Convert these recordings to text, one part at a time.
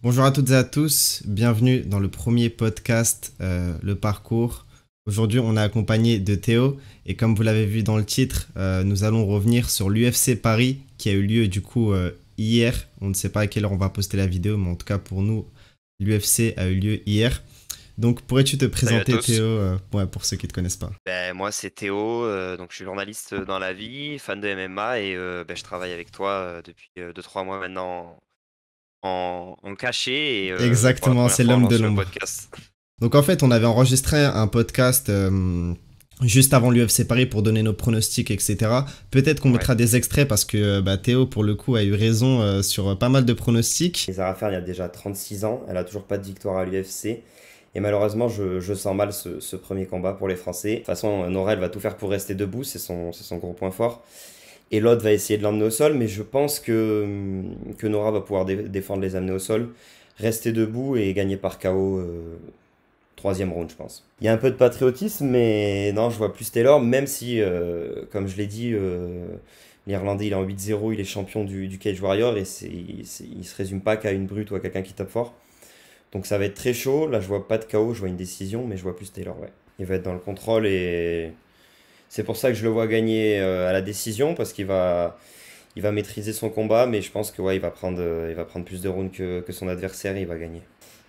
Bonjour à toutes et à tous, bienvenue dans le premier podcast, Le Parcours. Aujourd'hui, on est accompagné de Théo et comme vous l'avez vu dans le titre, nous allons revenir sur l'UFC Paris qui a eu lieu du coup hier. On ne sait pas à quelle heure on va poster la vidéo, mais en tout cas pour nous, l'UFC a eu lieu hier. Donc pourrais-tu te Salut à présenter tous. Théo, pour ceux qui ne te connaissent pas? Moi c'est Théo, donc je suis journaliste dans la vie, fan de MMA et je travaille avec toi depuis 2-3 mois maintenant en cachet et pour la Exactement, première c'est fois on l'homme de lance le l'ombre. podcast. Donc en fait, on avait enregistré un podcast juste avant l'UFC Paris pour donner nos pronostics, etc. Peut-être qu'on Ouais. mettra des extraits parce que Théo, pour le coup, a eu raison sur pas mal de pronostics. Et Zara Fairn, il y a déjà 36 ans, elle a toujours pas de victoire à l'UFC. Et malheureusement, je sens mal ce premier combat pour les Français. De toute façon, Nora, elle va tout faire pour rester debout, c'est son gros point fort. Et l'autre va essayer de l'emmener au sol, mais je pense que Nora va pouvoir défendre les amener au sol, rester debout et gagner par KO troisième round, je pense. Il y a un peu de patriotisme, mais non, je vois plus Taylor, même si, comme je l'ai dit, l'Irlandais il est en 8-0, il est champion du Cage Warrior et il se résume pas qu'à une brute ou à quelqu'un qui tape fort. Donc ça va être très chaud. Là, je vois pas de KO, je vois une décision, mais je vois plus Taylor, ouais. Il va être dans le contrôle et c'est pour ça que je le vois gagner à la décision parce qu'il va maîtriser son combat, mais je pense que ouais, il va prendre plus de rounds que son adversaire et il va gagner.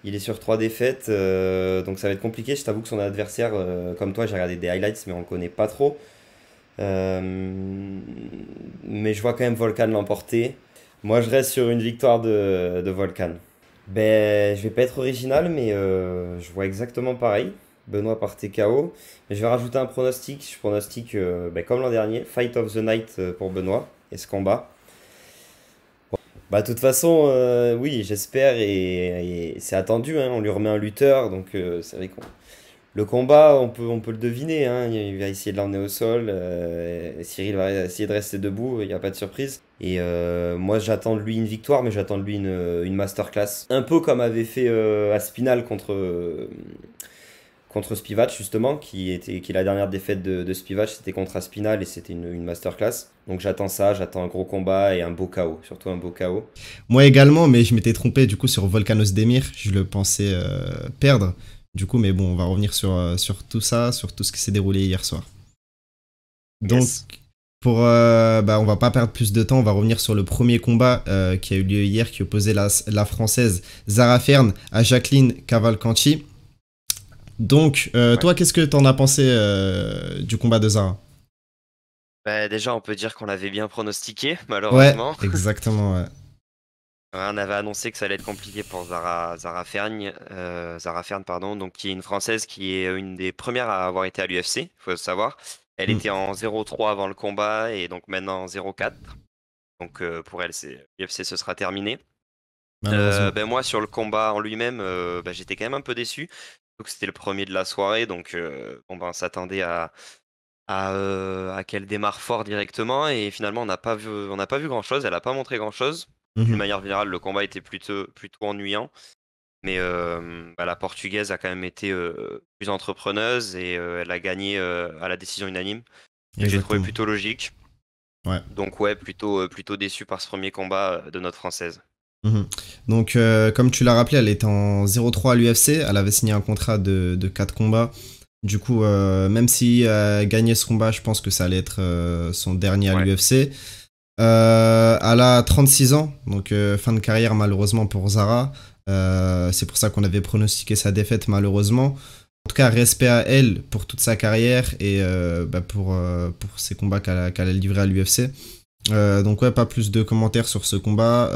Il est sur 3 défaites, donc ça va être compliqué. Je t'avoue que son adversaire, comme toi, j'ai regardé des highlights, mais on le connaît pas trop. Mais je vois quand même Volkan l'emporter. Moi, je reste sur une victoire de Volkan. Ben, je vais pas être original, mais je vois exactement pareil. Benoît par TKO. Mais je vais rajouter un pronostic. Je pronostique, comme l'an dernier, Fight of the Night pour Benoît et ce combat. Bah, de toute façon, oui, j'espère et c'est attendu, hein, on lui remet un lutteur, donc c'est vrai qu'on le combat, on peut le deviner, hein, il va essayer de l'emmener au sol, Cyril va essayer de rester debout, il n'y a pas de surprise. Et moi j'attends de lui une victoire, mais j'attends de lui une masterclass. Un peu comme avait fait Aspinal contre Spivac justement, qui est la dernière défaite de Spivac, c'était contre Aspinal et c'était une masterclass. Donc j'attends ça, j'attends un gros combat et un beau KO, surtout un beau KO. Moi également, mais je m'étais trompé du coup sur Volkanos Demir, je le pensais perdre. Du coup, mais bon, on va revenir sur tout ça, sur tout ce qui s'est déroulé hier soir. Donc, Yes. on va pas perdre plus de temps, on va revenir sur le premier combat qui a eu lieu hier, qui opposait la française Zara Fern à Jacqueline Cavalcanti. Donc, Ouais. toi, qu'est-ce que t'en as pensé du combat de Zara? Déjà on peut dire qu'on l'avait bien pronostiqué, Ouais, malheureusement. exactement, ouais. Ouais, on avait annoncé que ça allait être compliqué pour Zara Fern, pardon, donc qui est une Française qui est une des premières à avoir été à l'UFC, faut le savoir. Elle Hmm, était en 0-3 avant le combat et donc maintenant en 0-4. Donc pour elle, l'UFC se sera terminé. malheureusement. Moi, sur le combat en lui-même, j'étais quand même un peu déçu. Donc c'était le premier de la soirée, donc on s'attendait à qu'elle démarre fort directement et finalement on n'a pas vu grand-chose. Elle n'a pas montré grand-chose. D'une Mhm, manière générale, le combat était plutôt ennuyant. Mais la Portugaise a quand même été plus entrepreneuse et elle a gagné à la décision unanime, que j'ai trouvé exactement. plutôt logique. Ouais. Donc ouais, plutôt déçu par ce premier combat de notre Française. Mhm. Donc, comme tu l'as rappelé, elle était en 0-3 à l'UFC. Elle avait signé un contrat de 4 combats. Du coup, même si elle gagnait ce combat, je pense que ça allait être son dernier à Ouais, l'UFC. Elle a 36 ans, donc fin de carrière malheureusement pour Zara. C'est pour ça qu'on avait pronostiqué sa défaite malheureusement. En tout cas, respect à elle pour toute sa carrière et pour ses combats qu'elle a livrés à l'UFC. Donc ouais, pas plus de commentaires sur ce combat.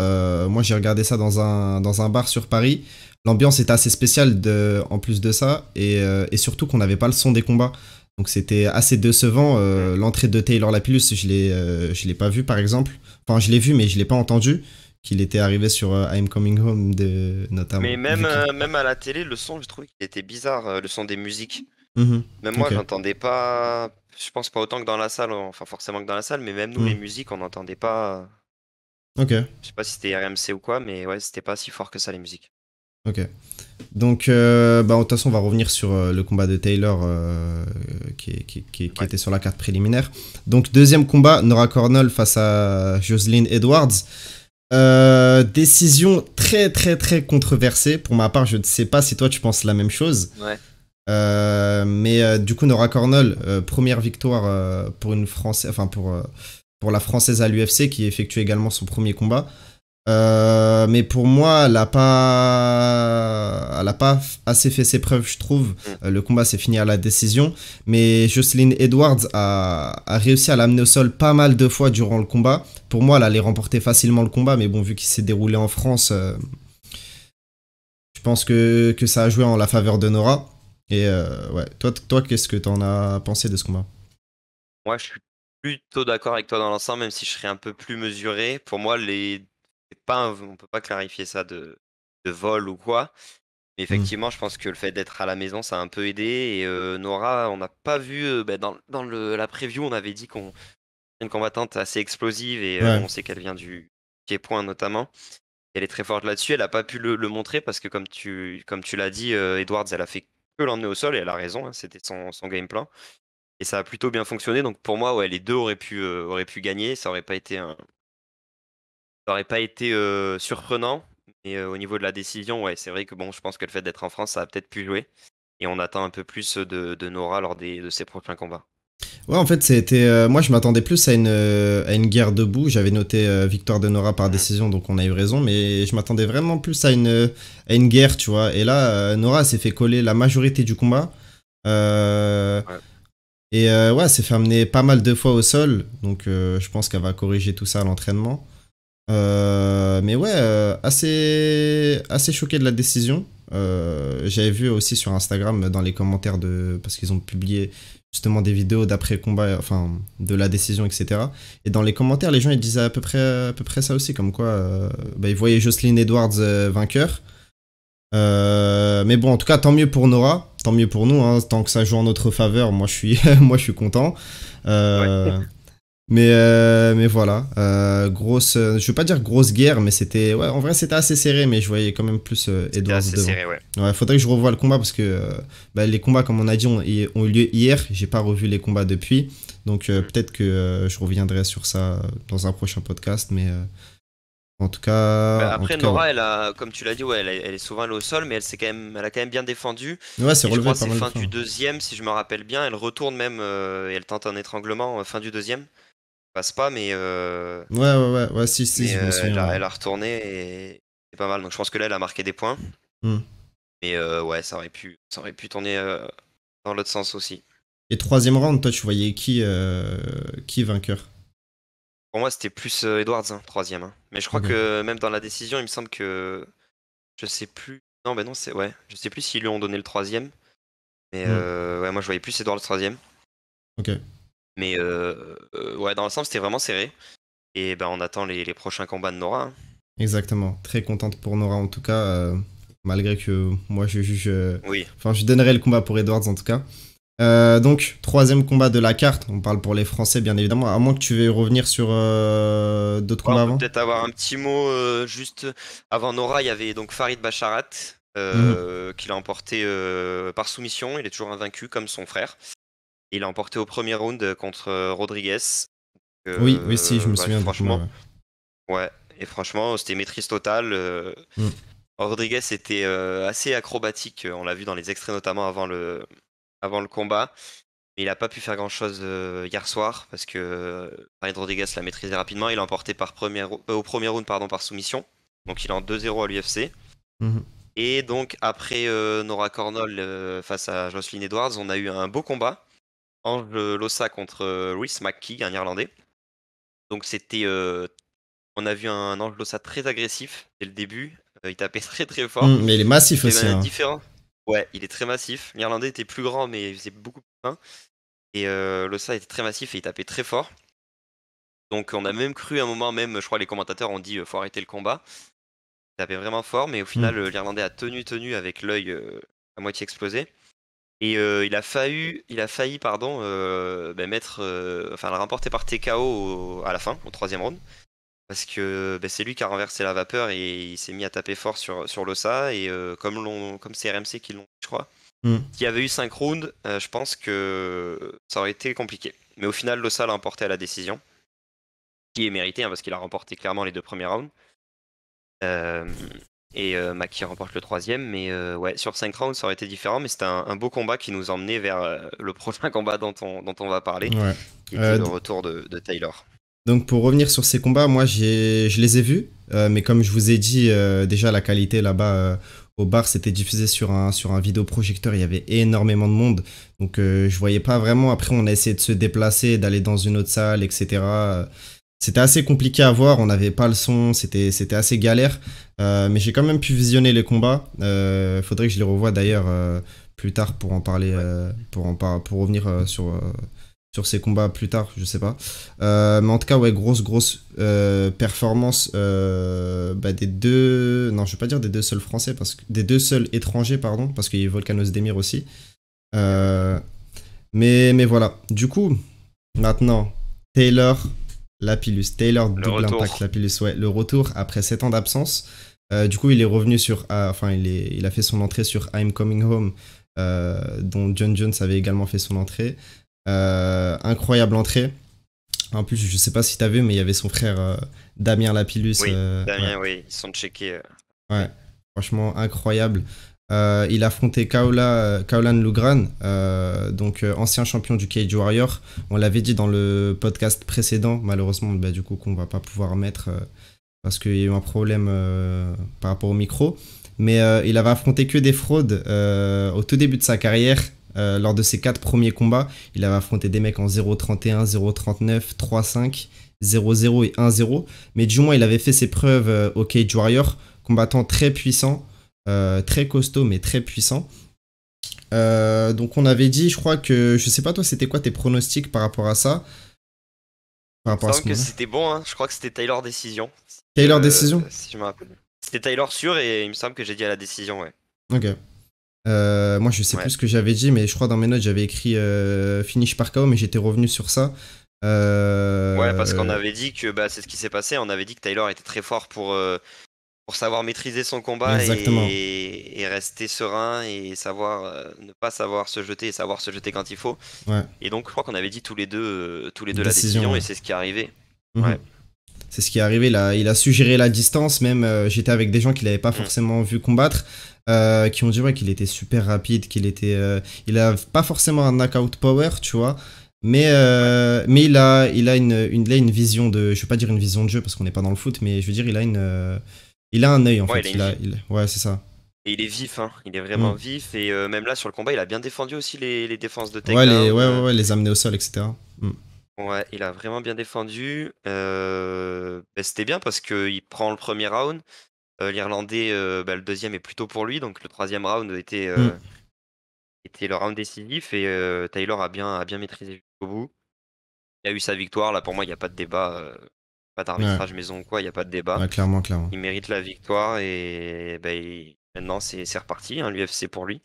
Moi, j'ai regardé ça dans un bar sur Paris. L'ambiance était assez spéciale en plus de ça et surtout qu'on n'avait pas le son des combats. Donc c'était assez décevant. mm. L'entrée de Taylor Lapillus, je l'ai pas vu par exemple. Enfin, je l'ai vu, mais je l'ai pas entendu qu'il était arrivé sur I'm Coming Home notamment. Mais même, Vu qu'il... même à la télé, le son, je trouvais qu'il était bizarre, le son des musiques. Mhm. Même moi, Ok. j'entendais pas, je pense pas autant que dans la salle, enfin forcément que dans la salle, mais même nous, les Mhm. musiques, on n'entendait pas. Ok. Je sais pas si c'était RMC ou quoi, mais ouais, c'était pas si fort que ça, les musiques. Ok. Donc, de toute façon, on va revenir sur le combat de Taylor qui Ouais. était sur la carte préliminaire. Donc, deuxième combat, Nora Cornell face à Jocelyn Edwards. Décision très très très controversée. Pour ma part, je ne sais pas si toi tu penses la même chose. Ouais. Mais du coup, Nora Cornell, première victoire pour une Française, enfin pour la Française à l'UFC qui effectue également son premier combat. Mais pour moi, elle a pas assez fait ses preuves, je trouve. Le combat s'est fini à la décision. Mais Jocelyn Edwards a réussi à l'amener au sol pas mal de fois durant le combat. Pour moi, elle allait remporter facilement le combat. Mais bon, vu qu'il s'est déroulé en France, je pense que ça a joué en la faveur de Nora. Et ouais, toi qu'est-ce que t'en as pensé de ce combat? Moi, je suis plutôt d'accord avec toi dans l'ensemble, même si je serais un peu plus mesuré. Pour moi, c'est pas on peut pas clarifier ça de vol ou quoi. Mais Hmm. effectivement, je pense que le fait d'être à la maison, ça a un peu aidé. Et Nora, on n'a pas vu, bah, dans la preview, on avait dit qu'on une combattante assez explosive et Ouais, on sait qu'elle vient du pied-point notamment. Elle est très forte là-dessus. Elle n'a pas pu le montrer parce que, comme tu l'as dit, Edwards, elle a fait que l'emmener au sol et elle a raison, hein, c'était son game plan. Et ça a plutôt bien fonctionné. Donc pour moi, ouais, les deux auraient pu gagner. Ça aurait pas été surprenant. Et au niveau de la décision, ouais, c'est vrai que bon, je pense que le fait d'être en France, ça a peut-être pu jouer. Et on attend un peu plus de Nora lors de ses prochains combats. ouais, en fait, c'était. Moi, je m'attendais plus à une guerre debout. J'avais noté victoire de Nora par Mhm. décision, donc on a eu raison. Mais je m'attendais vraiment plus à une guerre, tu vois. Et là, Nora s'est fait coller la majorité du combat. Euh, Ouais. ouais, elle s'est fait amener pas mal de fois au sol. Donc, je pense qu'elle va corriger tout ça à l'entraînement. Mais ouais, assez choqué de la décision. J'avais vu aussi sur Instagram dans les commentaires parce qu'ils ont publié justement des vidéos d'après combat, enfin de la décision, etc. Et dans les commentaires, les gens ils disaient à peu près ça aussi, comme quoi bah, ils voyaient Jocelyn Edwards vainqueur. Mais bon, en tout cas, tant mieux pour Nora, tant mieux pour nous, hein, tant que ça joue en notre faveur. Moi, je suis, moi, je suis content. Ouais. Euh, mais voilà, grosse, je veux pas dire grosse guerre, mais c'était, ouais, en vrai c'était assez serré, mais je voyais quand même plus C'était Edwards assez devant. serré, ouais. Ouais, faudrait que je revoie le combat parce que bah, les combats, comme on a dit, ont eu lieu hier. J'ai pas revu les combats depuis, donc Mhm. peut-être que je reviendrai sur ça dans un prochain podcast, mais Bah, en tout après, cas, ouais. Nora, comme tu l'as dit, ouais, elle est souvent allée au sol, mais elle a quand même bien défendu. Ouais, c'est Et je relevé crois pas c'est mal de fin fois. du deuxième, si je me rappelle bien. Elle retourne même et elle tente un étranglement fin du deuxième. Passe pas, Ouais, si, je me souviens, ouais. elle a retourné et c'est pas mal. Donc je pense que là, elle a marqué des points. Hmm. Mais ouais, ça aurait pu tourner dans l'autre sens aussi. Et troisième round, toi, tu voyais qui vainqueur? Pour moi, c'était plus Edwards, hein, troisième, hein. Mais je crois Ok. que même dans la décision, il me semble que je sais plus. Non, bah non, c'est ouais. Je sais plus s'ils lui ont donné le troisième. Mais Hmm. ouais, moi je voyais plus Edouard le troisième. Ok. Mais ouais, dans l'ensemble, c'était vraiment serré. Et ben on attend les prochains combats de Nora, hein. Exactement. Très contente pour Nora en tout cas, malgré que moi je juge. Oui. Enfin, je donnerai le combat pour Edwards en tout cas. Donc, troisième combat de la carte. On parle pour les Français, bien évidemment. À moins que tu veuilles revenir sur d'autres Ouais, combats on peut avant. peut-être avoir un petit mot juste avant Nora. Il y avait donc Farid Basharat Mhm. qui l'a emporté par soumission. Il est toujours invaincu comme son frère. Il l'a emporté au premier round contre Rodriguez. Oui, oui, si, je me Bah, souviens du combat. franchement, Ouais. ouais. Et franchement, c'était maîtrise totale. Mhm. Rodriguez était assez acrobatique. On l'a vu dans les extraits notamment avant le combat. Mais il n'a pas pu faire grand-chose hier soir parce que Farid Rodriguez l'a maîtrisé rapidement. Il l'a emporté au premier round pardon, par soumission. Donc il est en 2-0 à l'UFC. Mhm. Et donc après Nora Cornell face à Jocelyn Edwards, on a eu un beau combat. Ange Lossa contre Rhys McKee, un Irlandais. Donc on a vu un Ange Lossa très agressif dès le début. Il tapait très très fort. Mais il est massif Il aussi, avait un hein. différent. Ouais, il est très massif. L'Irlandais était plus grand, mais il faisait beaucoup plus fin. Et Lossa était très massif et il tapait très fort. Donc on a même cru à un moment, même, je crois les commentateurs ont dit faut arrêter le combat. Il tapait vraiment fort, mais au final, Mhm. l'Irlandais a tenu avec l'œil à moitié explosé. Et il a failli pardon, mettre, enfin, le remporter par TKO à la fin, au troisième round. Parce que c'est lui qui a renversé la vapeur et il s'est mis à taper fort sur l'Ossa. Et comme c'est RMC qui l'ont dit, je crois, Mhm. s'il y avait eu 5 rounds, je pense que ça aurait été compliqué. Mais au final, l'Ossa l'a emporté à la décision, qui est mérité hein, parce qu'il a remporté clairement les deux premiers rounds. Euh, Maki remporte le troisième. Mais ouais, sur 5 rounds, ça aurait été différent. Mais c'était un beau combat qui nous emmenait vers le prochain combat dont on va parler, Ouais. qui était le retour de Taylor. Donc pour revenir sur ces combats, moi je les ai vus, mais comme je vous ai dit, déjà la qualité là-bas au bar, c'était diffusé sur un vidéoprojecteur, il y avait énormément de monde, donc je voyais pas vraiment. Après on a essayé de se déplacer, d'aller dans une autre salle, etc. C'était assez compliqué à voir, on n'avait pas le son, c'était assez galère, mais j'ai quand même pu visionner les combats. Faudrait que je les revoie d'ailleurs plus tard pour en parler, pour revenir sur ces combats plus tard, je sais pas. Mais en tout cas, ouais, grosse performance des deux. Non, je vais pas dire des deux seuls français, des deux seuls étrangers, pardon, parce qu'il y a Volkanos Demir aussi. Mais voilà. Du coup, maintenant, Taylor Lapillus. Taylor Double Impact Lapillus, ouais, le retour après 7 ans d'absence. Du coup, il est revenu sur. Il a fait son entrée sur I'm Coming Home, dont John Jones avait également fait son entrée. Incroyable entrée. En plus, je sais pas si t'as vu, mais il y avait son frère Damien Lapillus. Oui, Damien, ouais. Oui, ils sont checkés. Ouais, franchement incroyable. Il a affronté Kaolan Lugran, donc ancien champion du Cage Warrior. On l'avait dit dans le podcast précédent, malheureusement, du coup, qu'on va pas pouvoir mettre parce qu'il y a eu un problème par rapport au micro. Mais il avait affronté que des fraudes au tout début de sa carrière. Lors de ses 4 premiers combats, il avait affronté des mecs en 0-31, 0-39, 3-5, 0-0 et 1-0. Mais du moins, il avait fait ses preuves au Cage Warrior, combattant très puissant, très costaud, mais très puissant. Donc on avait dit, je crois que, je sais pas toi, c'était quoi tes pronostics par rapport à ça? Par rapport à ce que c'était bon, hein. Je crois que c'était Taylor décision. Taylor décision? Si je me rappelle. C'était Taylor sûr et il me semble que j'ai dit à la décision, ouais. Ok. Moi je sais plus ce que j'avais dit, mais je crois dans mes notes j'avais écrit finish par KO, mais j'étais revenu sur ça. Ouais, parce qu'on avait dit que c'est ce qui s'est passé, on avait dit que Taylor était très fort pour savoir maîtriser son combat et rester serein et savoir ne pas savoir se jeter et savoir se jeter quand il faut. Ouais. Et donc je crois qu'on avait dit tous les deux la décision ouais. Et c'est ce qui est arrivé. Ouais. C'est ce qui est arrivé, il a su gérer la distance, même j'étais avec des gens qu'il n'avait pas forcément vu combattre, qui ont dit ouais, qu'il était super rapide, il a pas forcément un knockout power, tu vois, mais il a une vision de, je vais pas dire une vision de jeu parce qu'on n'est pas dans le foot, mais je veux dire il a un œil en fait, ouais c'est ça. Et il est vif, hein. Il est vraiment vif, et même là sur le combat il a bien défendu aussi les défenses de takedown. Ouais, les amener au sol, etc. Ouais, il a vraiment bien défendu. C'était bien parce qu'il prend le premier round. L'Irlandais, le deuxième est plutôt pour lui, donc le troisième round était le round décisif et Taylor a bien maîtrisé jusqu'au bout. Il a eu sa victoire, là pour moi il n'y a pas de débat, pas d'arbitrage maison ou quoi, il n'y a pas de débat. Ouais, clairement. Il mérite la victoire et maintenant c'est reparti, hein, l'UFC pour lui.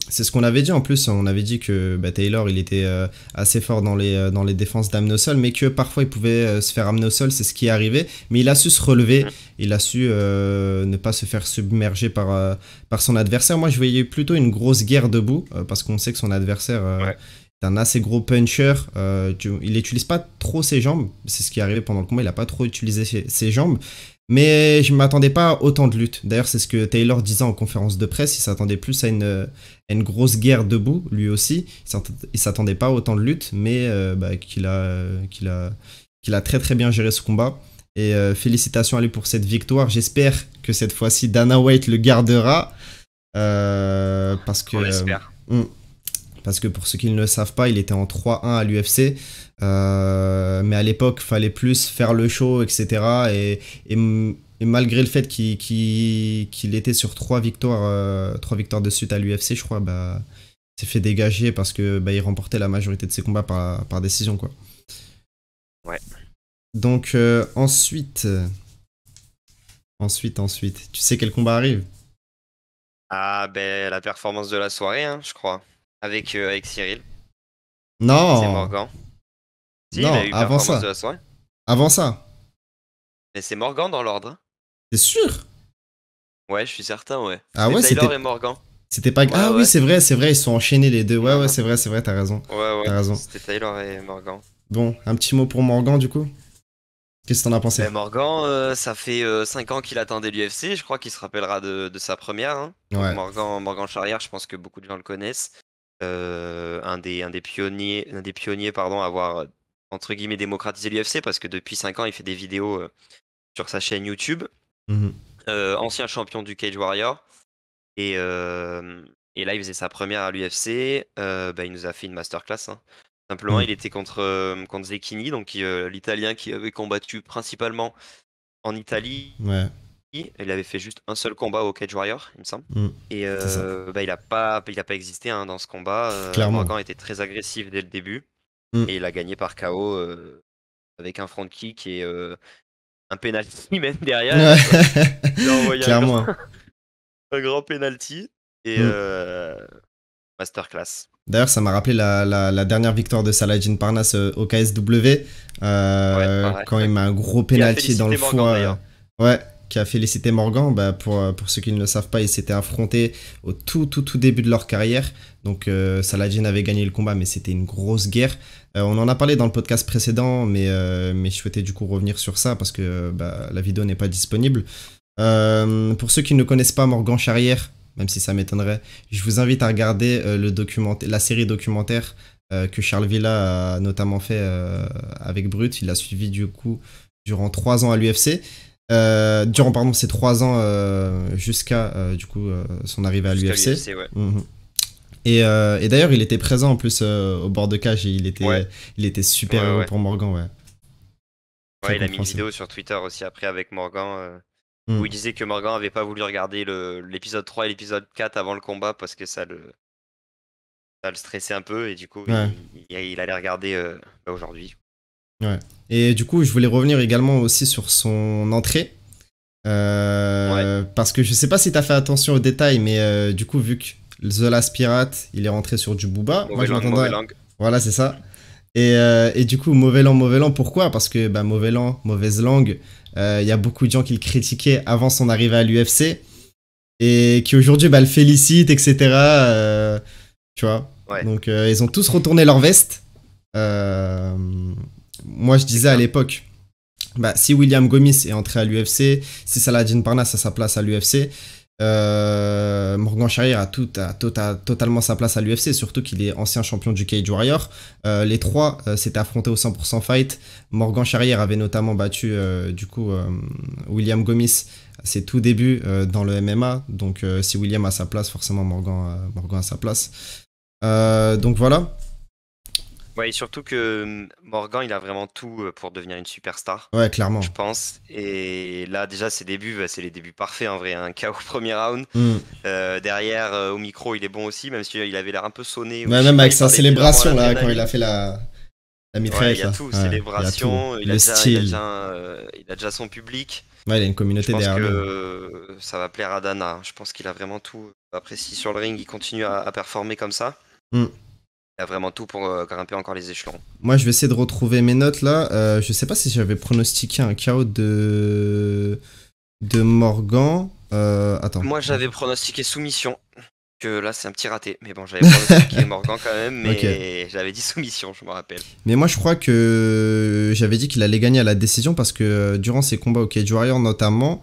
C'est ce qu'on avait dit en plus, on avait dit que Taylor il était assez fort dans les défenses d'amener au sol, mais que parfois il pouvait se faire amener au sol, c'est ce qui est arrivé, mais il a su se relever, il a su ne pas se faire submerger par son adversaire. Moi je voyais plutôt une grosse guerre debout, parce qu'on sait que son adversaire est un assez gros puncher, il n'utilise pas trop ses jambes, c'est ce qui est arrivé pendant le combat, il n'a pas trop utilisé ses jambes. Mais je ne m'attendais pas à autant de lutte. D'ailleurs, c'est ce que Taylor disait en conférence de presse. Il s'attendait plus à une grosse guerre debout, lui aussi. Il s'attendait pas à autant de lutte, mais qu'il a très très bien géré ce combat. Et félicitations à lui pour cette victoire. J'espère que cette fois-ci, Dana White le gardera. Parce que... On l'espère. Parce que pour ceux qui ne le savent pas, il était en 3-1 à l'UFC. Mais à l'époque, fallait plus faire le show, etc. Et malgré le fait qu'il était sur 3 victoires de suite à l'UFC, je crois, s'est fait dégager parce que il remportait la majorité de ses combats par décision, quoi. Ouais. Donc ensuite, tu sais quel combat arrive? Ah la performance de la soirée, hein, je crois, avec Cyril. Non. C'est Morgan. Si, non, il a eu avant ça. De la soirée. Avant ça. Mais c'est Morgan dans l'ordre. T'es sûr? Ouais, je suis certain, ouais. Ah ouais, Taylor et Morgan. C'était pas... Ah oui, c'est vrai, ils sont enchaînés les deux. Ouais, c'est vrai, t'as raison. Ouais, t'as raison. C'était Taylor et Morgan. Bon, un petit mot pour Morgan, du coup? Qu'est-ce que t'en as pensé? Ben, Morgan, ça fait 5 ans qu'il attendait l'UFC. Je crois qu'il se rappellera de sa première, hein. Donc Ouais. Morgan Charrière, je pense que beaucoup de gens le connaissent. Un des pionniers pardon, à avoir entre guillemets démocratisé l'UFC parce que depuis 5 ans, il fait des vidéos sur sa chaîne YouTube. Mhm. Ancien champion du Cage Warrior. Et, euh, et là, il faisait sa première à l'UFC. Bah, il nous a fait une masterclass, hein. Simplement, Mhm. il était contre Zecchini, donc l'Italien qui avait combattu principalement en Italie. Ouais. Il avait fait juste un seul combat au Cage Warrior, il me semble. Mhm. Et C'est ça. bah, il a pas existé, hein, dans ce combat. Clairement. Morgan était très agressif dès le début. Mhm. Et il a gagné par KO avec un front kick et un penalty même derrière, Ouais. hein, quoi. Il a envoyé Clairement. un grand penalty. Et Mhm. masterclass. D'ailleurs, ça m'a rappelé la dernière victoire de Saladin Parnasse au KSW, Ouais, pareil. quand il met un gros Qui a penalty dans le félicité Morgan foie. d'ailleurs. Ouais, qui a félicité Morgan. Bah, pour ceux qui ne le savent pas, ils s'étaient affrontés au tout début de leur carrière. Donc Saladin avait gagné le combat, mais c'était une grosse guerre. On en a parlé dans le podcast précédent, mais je souhaitais du coup revenir sur ça parce que bah, la vidéo n'est pas disponible. Pour ceux qui ne connaissent pas Morgan Charrière, même si ça m'étonnerait, je vous invite à regarder la série documentaire que Charles Villa a notamment fait avec Brut. Il a suivi du coup durant 3 ans à l'UFC. Durant pardon, ces 3 ans jusqu'à du coup son arrivée à Jusqu'à l'UFC. l'UFC, ouais. Et d'ailleurs, il était présent en plus au bord de cage et Ouais, il était super ouais, heureux ouais. pour Morgan, ouais. Très Ouais, il a mis une compréhensible. vidéo sur Twitter aussi après avec Morgan, où Mm. il disait que Morgan avait pas voulu regarder l'épisode 3 et l'épisode 4 avant le combat parce que ça le stressait un peu et du coup Ouais. il allait regarder bah, aujourd'hui. Ouais. Et du coup, je voulais revenir également aussi sur son entrée. Ouais, Parce que je sais pas si t'as fait attention aux détails, mais du coup, vu que The Last Pirate, il est rentré sur du Booba, moi mauvais je langue, mauvais m'attendais. langue. Voilà, c'est ça. Et du coup, mauvais langue, pourquoi? Parce que bah, mauvais langue, mauvaise langue, il y a beaucoup de gens qui le critiquaient avant son arrivée à l'UFC et qui aujourd'hui bah, le félicitent, etc. Tu vois. Ouais, Donc, ils ont tous retourné leur veste. Euh, Moi, je c'est disais à clair. l'époque, bah, si William Gomis est entré à l'UFC, si Saladin Parnasse a sa place à l'UFC, Morgan Charrière a totalement sa place à l'UFC, surtout qu'il est ancien champion du Cage Warrior. Les trois s'étaient affrontés au 100% fight. Morgan Charrière avait notamment battu du coup William Gomis à ses tout débuts dans le MMA. Donc si William a sa place, forcément Morgan a sa place. Donc voilà. Ouais, et surtout que Morgan, il a vraiment tout pour devenir une superstar, Ouais, je clairement. pense. Et là, déjà, ses débuts, bah, c'est les débuts parfaits en vrai. Un KO au premier round. Mm. Derrière, au micro, il est bon aussi, même s'il avait l'air un peu sonné. Ou Ouais, je sais même pas, avec il sa parlait bizarrement à célébration là, quand il l'adrénaline. a fait la Ouais, il mitraillette y a là. tout, Ouais, il y a tout. célébration, Le style. il a déjà son public. Ouais, il a une Je communauté pense derrière que lui. ça va plaire à Dana. Je pense qu'il a vraiment tout. Après, si sur le ring, il continue à performer comme ça, Mm. il a vraiment tout pour grimper encore les échelons. Moi, je vais essayer de retrouver mes notes là. Je sais pas si j'avais pronostiqué un KO de Morgan. Attends. Moi, j'avais pronostiqué soumission. Que là, c'est un petit raté. Mais bon, j'avais pronostiqué Morgan quand même, Ok. mais j'avais dit soumission, je me rappelle. Mais moi, je crois que j'avais dit qu'il allait gagner à la décision parce que durant ses combats au Cage Warrior notamment,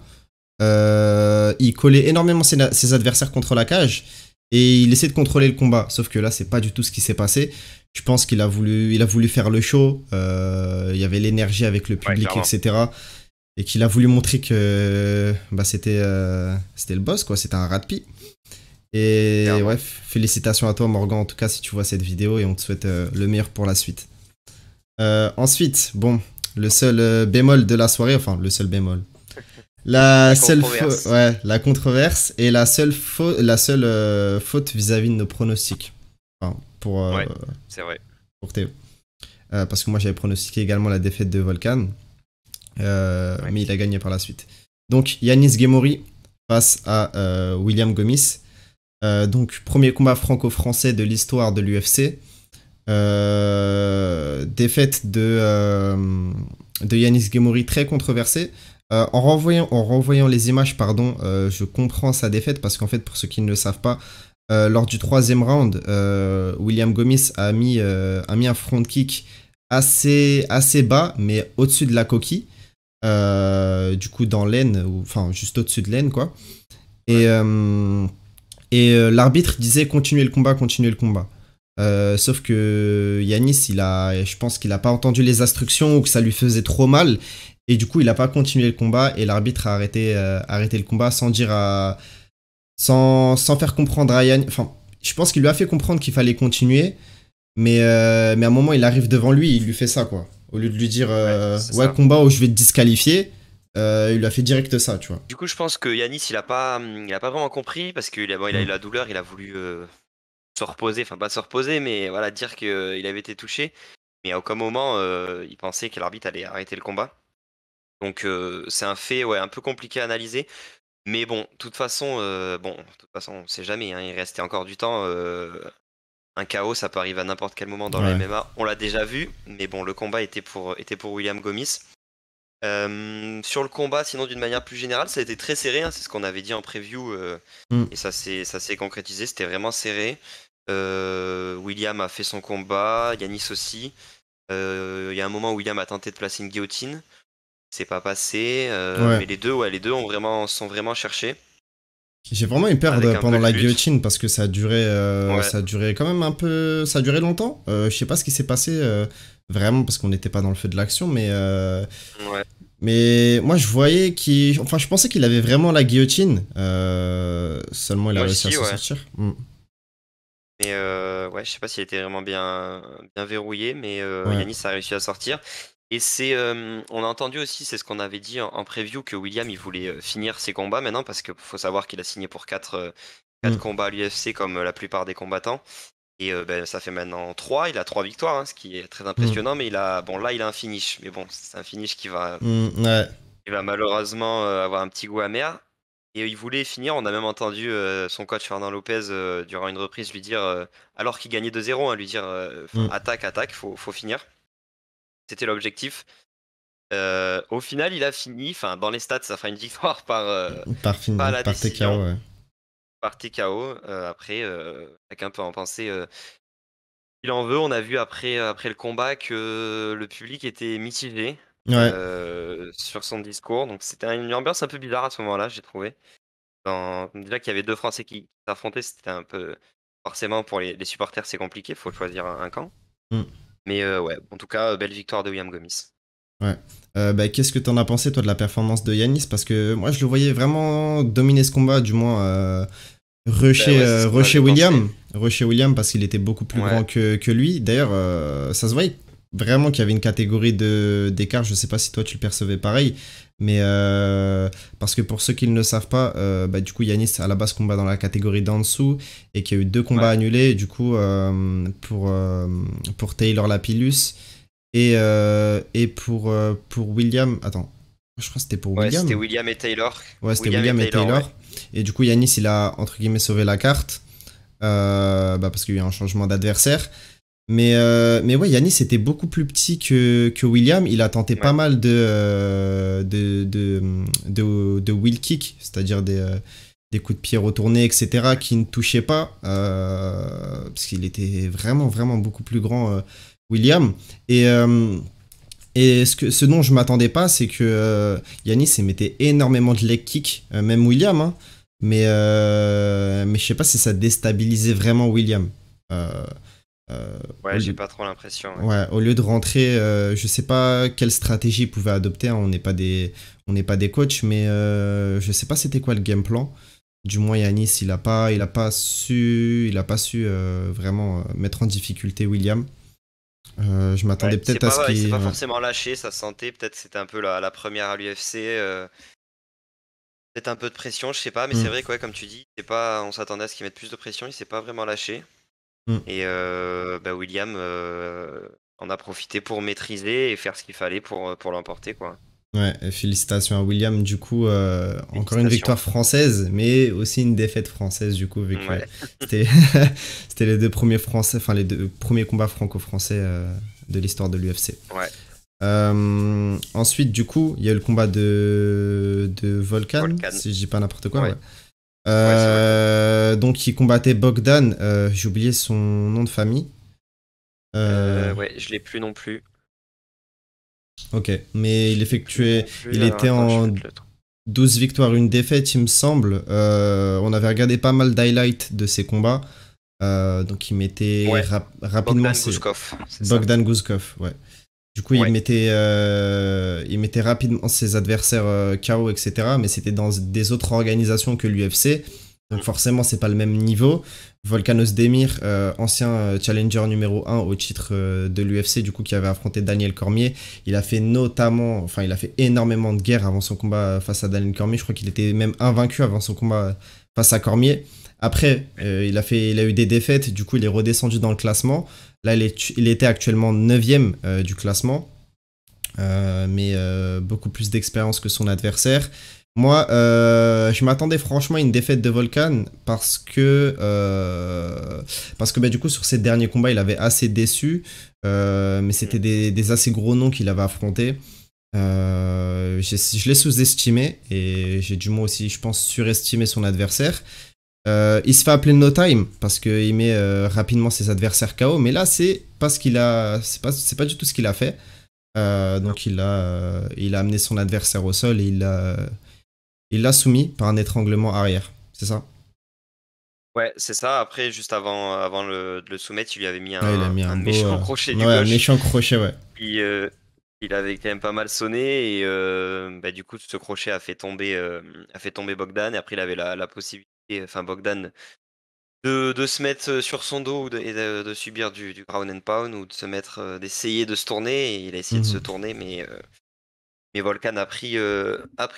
il collait énormément ses adversaires contre la cage et il essayait de contrôler le combat. Sauf que là, c'est pas du tout ce qui s'est passé. Je pense qu'il a voulu faire le show. Il y avait l'énergie avec le Ouais, public, clairement. etc. Et qu'il a voulu montrer que bah, c'était le boss, quoi. C'était un rat de pie. Et Clairement. ouais, félicitations à toi, Morgan, en tout cas, si tu vois cette vidéo et on te souhaite le meilleur pour la suite. Ensuite, bon, le seul bémol de la soirée, enfin, le seul bémol. La La seule controverse. ouais, la controverse et la seule faute vis-à-vis de nos pronostics. Enfin, Ouais, c'est vrai. pour Théo. Parce que moi, j'avais pronostiqué également la défaite de Volkan. Ouais. Mais il a gagné par la suite. Donc, Yanis Gemori face à William Gomis. Donc, premier combat franco-français de l'histoire de l'UFC. Défaite de Yanis Gemori très controversée. En renvoyant les images, pardon, je comprends sa défaite parce qu'en fait, pour ceux qui ne le savent pas, lors du troisième round, William Gomis a mis un front kick assez bas, mais au-dessus de la coquille. du coup dans l'aine, enfin juste au-dessus de l'aine, quoi. Et, l'arbitre disait continuez le combat, continuez le combat. Sauf que Yanis, je pense qu'il a pas entendu les instructions ou que ça lui faisait trop mal. Et du coup, il a pas continué le combat et l'arbitre a arrêté le combat sans dire sans faire comprendre à Yanis. Enfin, je pense qu'il lui a fait comprendre qu'il fallait continuer. Mais à un moment, il arrive devant lui, il lui fait ça, quoi. Au lieu de lui dire ouais, ça. combat où je vais te disqualifier, il lui a fait direct ça, tu vois. Du coup, je pense que Yanis, il a pas vraiment compris parce qu'il a eu Mm. la douleur, il a voulu se reposer, enfin pas se reposer, mais voilà, dire qu'il avait été touché. Mais à aucun moment, il pensait que l'arbitre allait arrêter le combat. Donc c'est un fait ouais, un peu compliqué à analyser. Mais bon, de toute façon, on sait jamais, hein, il restait encore du temps. Un KO, ça peut arriver à n'importe quel moment dans le Ouais. MMA. On l'a déjà vu, mais bon, le combat était pour William Gomis. Sur le combat, sinon d'une manière plus générale, ça a été très serré, hein, c'est ce qu'on avait dit en preview, Mm. et ça s'est concrétisé, c'était vraiment serré. William a fait son combat, Yanis aussi. Il y a un moment où William a tenté de placer une guillotine, c'est pas passé, Ouais. mais les deux sont vraiment cherchés, J'ai vraiment eu peur avec un peu pendant de la lutte. guillotine parce que Ouais, ça a duré quand même un peu, ça a duré longtemps. Je sais pas ce qui s'est passé vraiment parce qu'on n'était pas dans le feu de l'action, ouais. mais moi je voyais enfin je pensais qu'il avait vraiment la guillotine. Seulement il a Moi réussi à aussi, s'en ouais. sortir. Mm. Mais ouais, je sais pas s'il était vraiment bien verrouillé, mais Ouais. Yanis a réussi à sortir. Et on a entendu aussi, c'est ce qu'on avait dit en preview, que William il voulait finir ses combats maintenant, parce qu'il faut savoir qu'il a signé pour 4 Mm. combats à l'UFC comme la plupart des combattants. Et ben, ça fait maintenant 3, il a 3 victoires, hein, ce qui est très Mm. impressionnant, mais là il a un finish. Mais bon, c'est un finish Ouais. qui va malheureusement avoir un petit goût amer. Et il voulait finir, on a même entendu son coach Fernand Lopez durant une reprise lui dire, alors qu'il gagnait 2-0, hein, lui dire Mm. attaque, attaque, faut finir. C'était l'objectif. Au final, il a fini, enfin dans les stats, ça fera une victoire pas à la Par décision, TKO, ouais. par TKO. Après, chacun peut en penser. Il en veut, on a vu après le combat que le public était mitigé Ouais. sur son discours. Donc c'était une ambiance un peu bizarre à ce moment-là, j'ai trouvé. Déjà qu'il y avait deux Français qui s'affrontaient, c'était un peu. Forcément, pour les supporters, c'est compliqué, il faut choisir un camp. Mm. Mais ouais, en tout cas, belle victoire de William Gomis. Ouais. Bah, qu'est-ce que t'en as pensé, toi, de la performance de Yanis? Parce que moi, je le voyais vraiment dominer ce combat, du moins Ben ouais, c'est ce qu'on rusher avait pensé. William. Rusher William parce qu'il était beaucoup plus Ouais, grand que lui. D'ailleurs, ça se voyait vraiment qu'il y avait une catégorie d'écart. Je sais pas si toi, tu le percevais pareil. Mais parce que pour ceux qui ne le savent pas, bah, du coup, Yanis, à la base, combat dans la catégorie d'en dessous et qu'il y a eu 2 combats ouais. annulés, du coup, pour Taylor Lapillus. Et pour William. Attends, je crois que c'était pour Ouais, c'était William. William et Taylor. Ouais, c'était William et William et Taylor, ouais. Taylor. Et du coup, Yanis, il a entre guillemets sauvé la carte. Bah, parce qu'il y a eu un changement d'adversaire. Mais ouais, Yanis était beaucoup plus petit que William. Il a tenté pas Ouais, mal de wheel kick, c'est-à-dire des coups de pied retournés, etc., qui ne touchaient pas. Parce qu'il était vraiment, vraiment beaucoup plus grand, William. Et. Ce dont je m'attendais pas, c'est que Yanis il mettait énormément de leg kick, même William, hein, mais je sais pas si ça déstabilisait vraiment William. Euh, au ouais, j'ai lieu, pas trop l'impression. Ouais. ouais, au lieu de rentrer, je sais pas quelle stratégie il pouvait adopter, hein, on n'est pas des coachs, mais je sais pas c'était quoi le game plan. Du moins Yanis il a pas su vraiment mettre en difficulté William. Je m'attendais Ouais, peut-être à ce il s'est qu'il. pas Ouais. forcément lâché, ça se sentait. Peut-être c'était un peu la première à l'UFC. Peut-être un peu de pression, je sais pas, mais c'est Mm, vrai que ouais, comme tu dis, on s'attendait à ce qu'il mette plus de pression, il s'est pas vraiment lâché. mm. Et bah, William en a profité pour maîtriser et faire ce qu'il fallait pour l'emporter, quoi. Ouais, félicitations à William. Du coup, encore une Félicitations. victoire française, mais aussi une défaite française, du coup, vu que Ouais, c'était c'était les 2 premiers français, enfin les 2 premiers combats franco-français de l'histoire de l'UFC. ouais, Ensuite, du coup, il y a eu le combat de Volkan, Volkan. si je dis pas n'importe quoi, ouais. Ouais, ouais, c'est Volkan. Donc, il combattait Bogdan, j'ai oublié son nom de famille. Euh, Ouais, je l'ai plus non plus. Ok, mais il effectuait, il était Attends, je vais en te le trouver. 12 victoires, une défaite, il me semble. On avait regardé pas mal d'highlights de ses combats. Donc il mettait Ouais, rapidement Bogdan ses... Gouskov, c'est ça. Bogdan Gouskov, ouais. Du coup, Ouais. il mettait rapidement ses adversaires KO, etc. Mais c'était dans des autres organisations que l'UFC. Donc forcément, c'est pas le même niveau. Volkan Ozdemir, ancien challenger numéro 1 au titre de l'UFC, du coup, qui avait affronté Daniel Cormier. Il a fait énormément de guerres avant son combat face à Daniel Cormier. Je crois qu'il était même invaincu avant son combat face à Cormier. Après, il a eu des défaites, du coup, il est redescendu dans le classement. Là, il était actuellement 9ème du classement, mais beaucoup plus d'expérience que son adversaire. Moi, je m'attendais franchement à une défaite de Volkan parce que bah, du coup, sur ses derniers combats, il avait assez déçu, mais c'était des assez gros noms qu'il avait affrontés. Je l'ai sous-estimé et j'ai dû moi aussi, je pense, surestimer son adversaire. Il se fait appeler No Time parce qu'il met rapidement ses adversaires KO, mais là c'est parce qu'il a, c'est pas du tout ce qu'il a fait. Donc il a amené son adversaire au sol et il l'a soumis par un étranglement arrière. C'est ça? Ouais, c'est ça. Après, juste avant de le soumettre, il lui avait mis Ouais, il a mis un un beau, méchant crochet du ouais, un gauche. méchant crochet, ouais. Puis, il avait quand même pas mal sonné. Et bah, du coup, ce crochet a fait tomber Bogdan. Et après, il avait la possibilité, enfin Bogdan, de se mettre sur son dos et de subir du ground and pound ou de se mettre, d'essayer de se tourner. Et il a essayé de se Mhm. tourner, mais Volkan a pris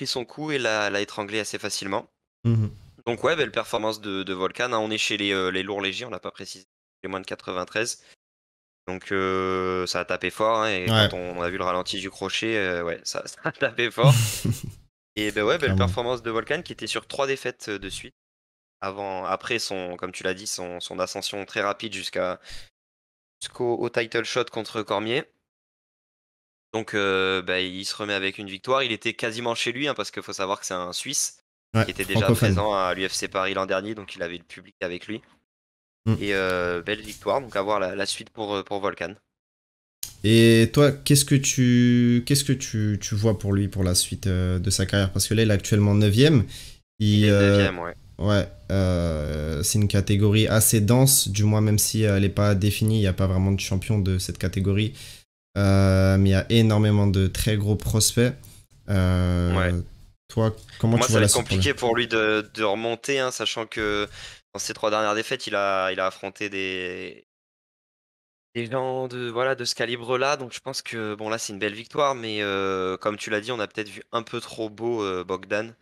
son coup et l'a étranglé assez facilement. Mhm. Donc ouais, belle performance de Volkan, hein. On est chez les lourds légers, on l'a pas précisé, les moins de 93. Donc ça a tapé fort, hein, et Ouais, quand on a vu le ralenti du crochet, ouais, ça a tapé fort. Et ben ouais, belle clairement. performance de Volkan qui était sur 3 défaites de suite. Après comme tu l'as dit, son ascension très rapide jusqu'au title shot contre Cormier. Donc bah, il se remet avec une victoire. Il était quasiment chez lui, hein, parce qu'il faut savoir que c'est un Suisse Ouais, qui était déjà francophone. présent à l'UFC Paris l'an dernier, donc il avait le public avec lui. Mm. Et belle victoire, donc à voir la suite pour Volkan. Et toi, qu'est-ce que tu vois pour lui pour la suite de sa carrière? Parce que là, il est actuellement 9ème. Il Il, est 9ème, ouais. ouais, c'est une catégorie assez dense, du moins même si elle n'est pas définie, il n'y a pas vraiment de champion de cette catégorie. Mais il y a énormément de très gros prospects. Ouais. Toi, comment Pour moi, tu ça vois va la être suite pour lui? compliqué pour lui de remonter, hein, sachant que dans ses 3 dernières défaites, il a affronté des gens de ce calibre-là. Donc je pense que bon là, c'est une belle victoire, mais comme tu l'as dit, on a peut-être vu un peu trop beau Bogdan,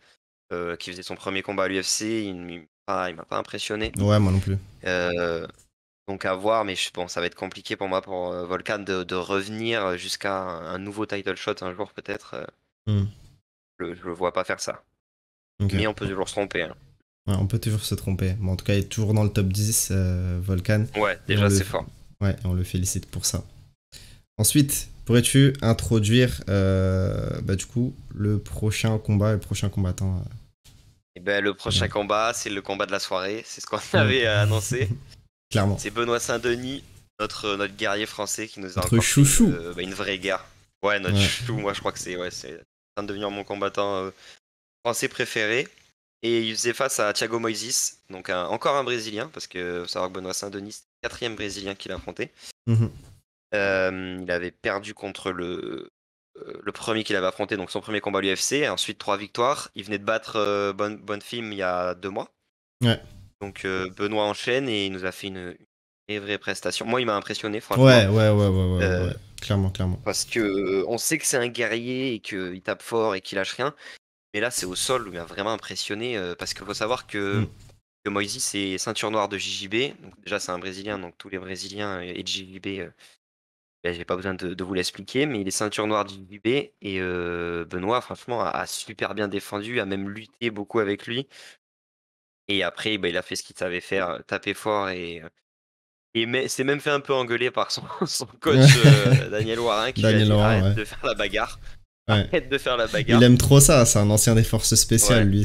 qui faisait son premier combat à l'UFC. Il m'a pas impressionné. Ouais, moi non plus. Euh, donc à voir, mais bon, ça va être compliqué pour moi, pour Volkan, de revenir jusqu'à un nouveau title shot un jour peut-être. Hmm, Je le vois pas faire ça. ok. Mais on peut toujours se tromper, hein. Ouais, on peut toujours se tromper. Mais en tout cas, il est toujours dans le top 10, Volkan. Ouais, Et on déjà le, c'est fort. ouais, on le félicite pour ça. Ensuite, pourrais-tu introduire bah, du coup le prochain combat et le prochain combattant Et ben le qui prochain vient. combat, c'est le combat de la soirée. C'est ce qu'on Hmm. avait annoncé. Clairement. C'est Benoît Saint-Denis, notre guerrier français, qui nous a Notre encore fait chouchou. une vraie guerre. Ouais, notre Ouais. chouchou, moi je crois que c'est en train de devenir mon combattant français préféré. Et il faisait face à Thiago Moises, donc encore un Brésilien, parce que faut savoir que Benoît Saint-Denis, c'est le 4e Brésilien qu'il a affronté. Mhm. Il avait perdu contre le premier qu'il avait affronté, donc son premier combat à l'UFC. Ensuite, 3 victoires. Il venait de battre Bonfim il y a 2 mois. Ouais. Donc Benoît enchaîne et il nous a fait une vraie prestation. Moi, il m'a impressionné, franchement. Ouais, ouais, ouais, ouais, ouais, ouais, Euh, ouais. Clairement, clairement. Parce que on sait que c'est un guerrier et qu'il tape fort et qu'il lâche rien. Mais là, c'est au sol où il m'a vraiment impressionné. Parce qu'il faut savoir Hmm. que Moïse, c'est ceinture noire de JJB. Donc, déjà, c'est un Brésilien. Donc, tous les Brésiliens et de JJB, ben, j'ai pas besoin de vous l'expliquer. Mais il est ceinture noire de JJB. Et Benoît, franchement, a super bien défendu, a même lutté beaucoup avec lui. Et après, ben, il a fait ce qu'il savait faire, taper fort. Et s'est même fait un peu engueuler par son coach Daniel Warin, qui lui a Daniel dit Laurent, arrête ouais. de faire la bagarre. Ouais. Arrête de faire la Il bagarre. aime trop ça, c'est un ancien des forces spéciales, Ouais. lui.